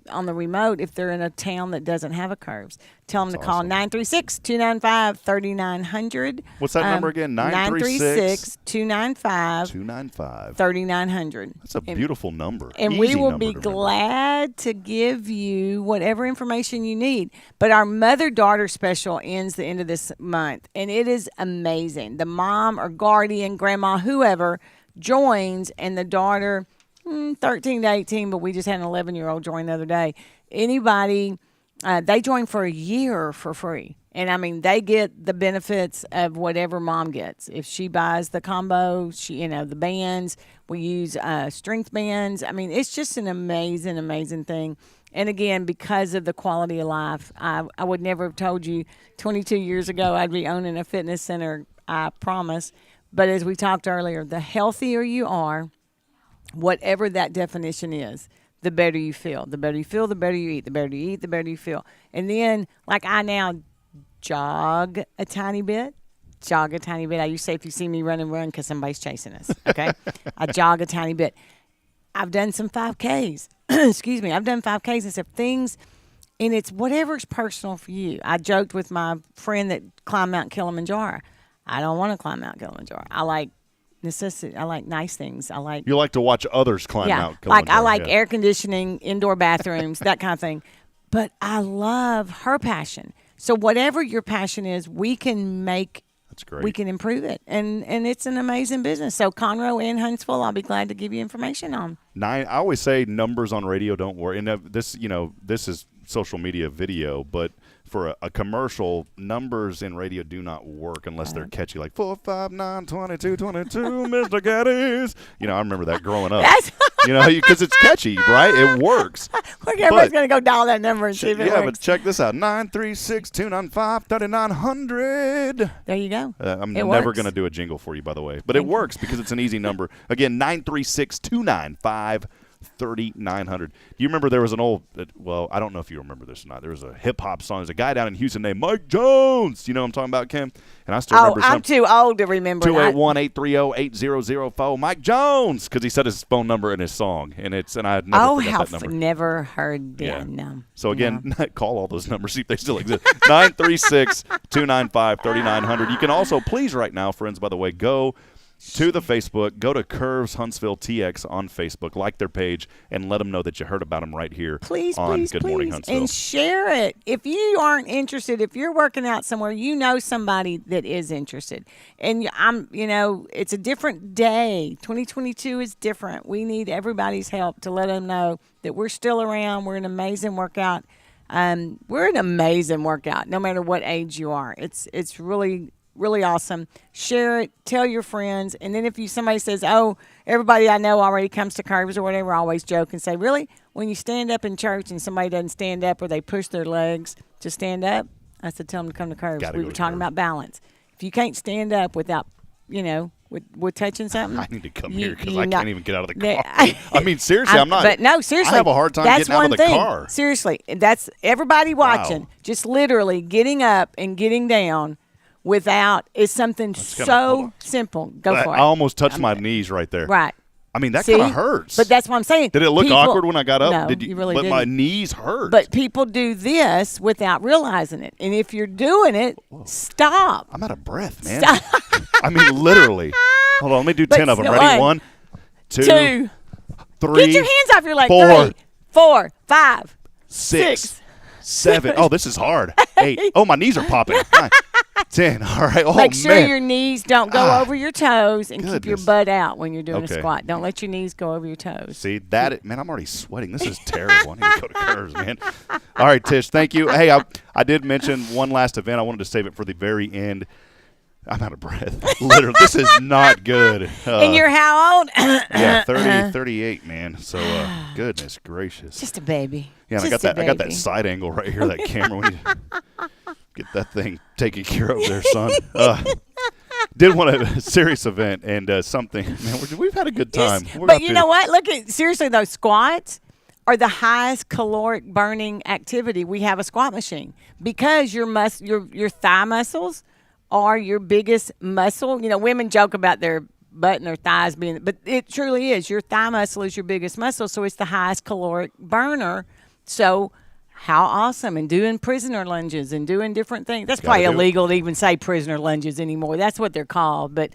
on the remote if they're in a town that doesn't have a Curves. Tell them to call awesome. 936-295-3900. What's that number again? 936-295-3900. That's a beautiful number. And Easy we will number be to remember. glad to give you whatever information you need. But our mother-daughter special ends the end of this month, and it is amazing. The mom or guardian, grandma, whoever joins, and the daughter, 13 to 18, but we just had an 11-year-old join the other day. Anybody, they join for a year for free. And, I mean, they get the benefits of whatever mom gets. If she buys the combo, the bands, we use strength bands. I mean, it's just an amazing, amazing thing. And, again, because of the quality of life, I would never have told you 22 years ago I'd be owning a fitness center, I promise. But as we talked earlier, the healthier you are, whatever that definition is, the better you feel. The better you feel, the better you eat. The better you eat, the better you feel. And then, like I now jog a tiny bit. I used to say if you see me run because somebody's chasing us, okay? I jog a tiny bit. I've done some 5Ks. Excuse me. I've done 5Ks and stuff. Things, and it's whatever's personal for you. I joked with my friend that climbed Mount Kilimanjaro. I don't want to climb Mount Kilimanjaro. I like necessity. I like nice things. You like to watch others climb Mount Kilimanjaro. Like I like air conditioning, indoor bathrooms, that kind of thing. But I love her passion. So whatever your passion is, we can make. That's great. We can improve it, and it's an amazing business. So Conroe and Huntsville, I'll be glad to give you information on. I always say numbers on radio don't work. And this is social media video, but for a commercial, numbers in radio do not work unless they're catchy, like 4, 5, 9, 22, 22, Mr. Geddes. I remember that growing up. Because it's catchy, right? It works. Look, everybody's going to go dial that number and see if it works. Yeah, but check this out. 936-295-3900. There you go. I'm never going to do a jingle for you, by the way. But it works because it's an easy number. Again, 936-295-3900. Do you remember there was an old, I don't know if you remember this or not. There was a hip-hop song. There's a guy down in Houston named Mike Jones. You know what I'm talking about, Kim? And I still remember I'm too old to remember. 281-830-8005. Mike Jones, because he said his phone number in his song. And I had never forgot that number. Never heard that. Yeah. No. So, again, call all those numbers, see if they still exist. 936-295-3900. You can also, please, right now, friends, by the way, go to the Facebook, go to Curves Huntsville TX on Facebook, like their page, and let them know that you heard about them right here on Good Morning Huntsville. And share it. If you aren't interested, if you're working out somewhere, you know somebody that is interested. And it's a different day. 2022 is different. We need everybody's help to let them know that we're still around. We're an amazing workout. We're an amazing workout, no matter what age you are. It's really awesome. Share it. Tell your friends. And then if somebody says, oh, everybody I know already comes to Curves or whatever, I always joke and say, really? When you stand up in church and somebody doesn't stand up or they push their legs to stand up, I said, tell them to come to Curves. We were talking about balance. If you can't stand up without, with touching something. I need to come here because I can't even get out of the car. Seriously, seriously. I have a hard time getting out of the car. Seriously. That's everybody watching. Wow. Just literally getting up and getting down without is something so simple. Go for it. I almost touched my knees right there. Right. That kind of hurts. But that's what I'm saying. Did it look awkward when I got up? No, you really didn't. But my knees hurt. But people do this without realizing it. And if you're doing it, stop. I'm out of breath, man. Literally. Hold on, let me do 10 of them. Ready? 1, 2, 3. Get your hands off your leg. 4, 3, 4, 5, 6, 7. Oh, this is hard. 8. Oh, my knees are popping. 9, 10. All right. Oh, Make sure your knees don't go over your toes and keep your butt out when you're doing a squat. Don't let your knees go over your toes. See, man, I'm already sweating. This is terrible. I need to go to Curves, man. All right, Tish, thank you. Hey, I did mention one last event. I wanted to save it for the very end. I'm out of breath. Literally, this is not good. And you're how old? 38, man. So, goodness gracious. Just a baby. Yeah, and I got that side angle right here, that camera. We need to get that thing taken care of there, son. Did want a serious event and something. Man, we've had a good time. But you know what? Look at seriously, those squats are the highest caloric burning activity. We have a squat machine because your thigh muscles are your biggest muscle. Women joke about their butt and their thighs being, but it truly is. Your thigh muscle is your biggest muscle, so it's the highest caloric burner So how awesome. And doing prisoner lunges and doing different things. That's Gotta probably do it. illegal to even say prisoner lunges anymore. That's what they're called. But,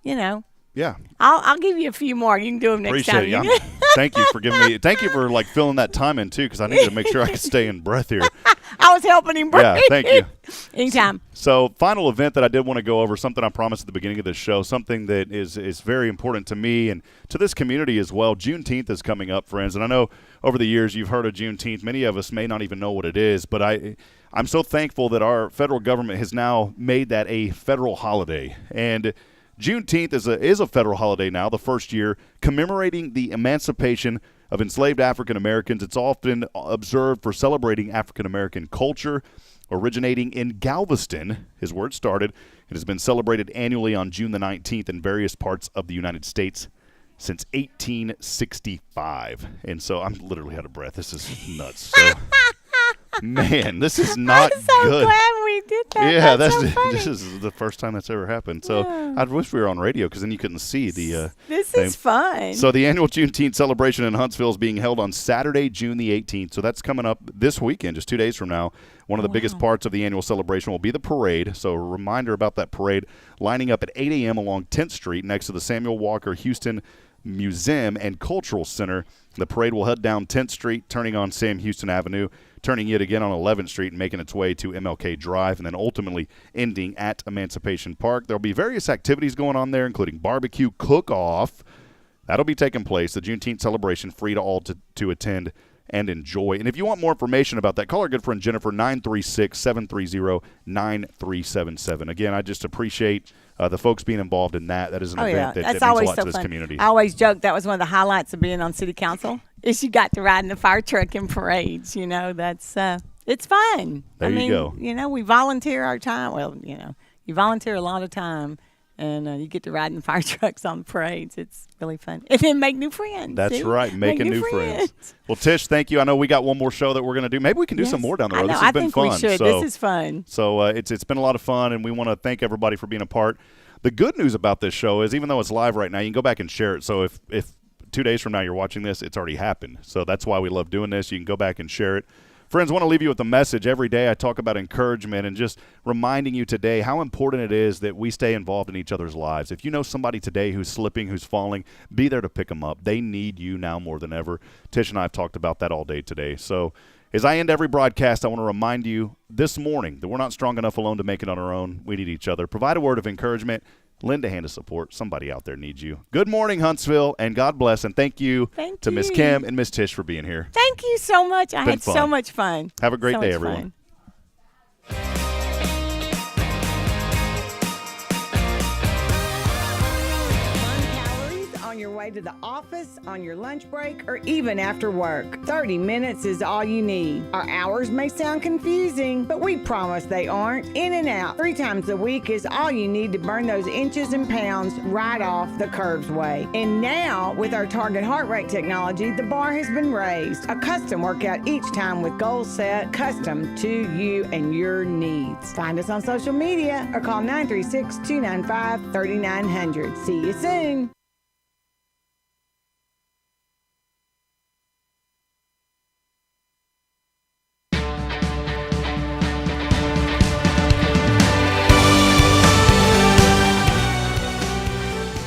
you know, Yeah. I'll give you a few more. You can do them next time. Appreciate it. Yeah. Thank you for giving me. Thank you for like filling that time in too, because I need to make sure I can stay in breath here. I was helping him breathe. Yeah, thank you. Anytime. So, final event that I did want to go over, something I promised at the beginning of this show, something that is very important to me and to this community as well. Juneteenth is coming up, friends, and I know over the years you've heard of Juneteenth. Many of us may not even know what it is, but I'm so thankful that our federal government has now made that a federal holiday. And Juneteenth is a federal holiday now, the first year, commemorating the emancipation of enslaved African Americans. It's often observed for celebrating African American culture. Originating in Galveston is where it started. It has been celebrated annually on June the 19th in various parts of the United States since 1865. And so I'm literally out of breath. This is nuts. So, man, this is not I'm so good. glad we did that. Yeah, that's so funny. this is the first time that's ever happened. So I wish we were on radio because then you couldn't see the This thing. is fun. So the annual Juneteenth celebration in Huntsville is being held on Saturday, June the 18th. So that's coming up this weekend, just 2 days from now. One of the biggest parts of the annual celebration will be the parade. So a reminder about that parade, lining up at 8 a.m. along 10th Street next to the Samuel Walker Houston Museum and Cultural Center. The parade will head down 10th Street, turning on Sam Houston Avenue, turning yet again on 11th Street and making its way to MLK Drive, and then ultimately ending at Emancipation Park. There will be various activities going on there, including barbecue cook-off. That'll be taking place, the Juneteenth celebration, free to all to attend and enjoy. And if you want more information about that, call our good friend Jennifer, 936-730-9377. Again, I just appreciate the folks being involved in that. That is an event that means a lot to this community. I always joke that was one of the highlights of being on city council is you got to ride in the fire truck in parades. You know, that's it's fun. There you go. You know, we volunteer our time. Well, you know, you volunteer a lot of time. And you get to ride in fire trucks on the parades. It's really fun. And then make new friends. That's see? right, making new friends. Well, Tish, thank you. I know we got one more show that we're going to do. Maybe we can do some more down the road. This has been fun. I think we should. This is fun. So it's been a lot of fun, and we want to thank everybody for being a part. The good news about this show is even though it's live right now, you can go back and share it. So if 2 days from now you're watching this, it's already happened. So that's why we love doing this. You can go back and share it. Friends, I want to leave you with a message. Every day I talk about encouragement and just reminding you today how important it is that we stay involved in each other's lives. If you know somebody today who's slipping, who's falling, be there to pick them up. They need you now more than ever. Tish and I have talked about that all day today. So as I end every broadcast, I want to remind you this morning that we're not strong enough alone to make it on our own. We need each other. Provide a word of encouragement. Lend a hand of support. Somebody out there needs you. Good morning, Huntsville, and God bless. And thank you to Miss Kim and Miss Tish for being here. Thank you so much. I had so much fun. Have a great day, everyone. On your way to the office, on your lunch break, or even after work. 30 minutes is all you need. Our hours may sound confusing, but we promise they aren't. In and out 3 times a week is all you need to burn those inches and pounds right off the curves way. And now, with our target heart rate technology, the bar has been raised. A custom workout each time with goals set, custom to you and your needs. Find us on social media or call 936-295-3900. See you soon.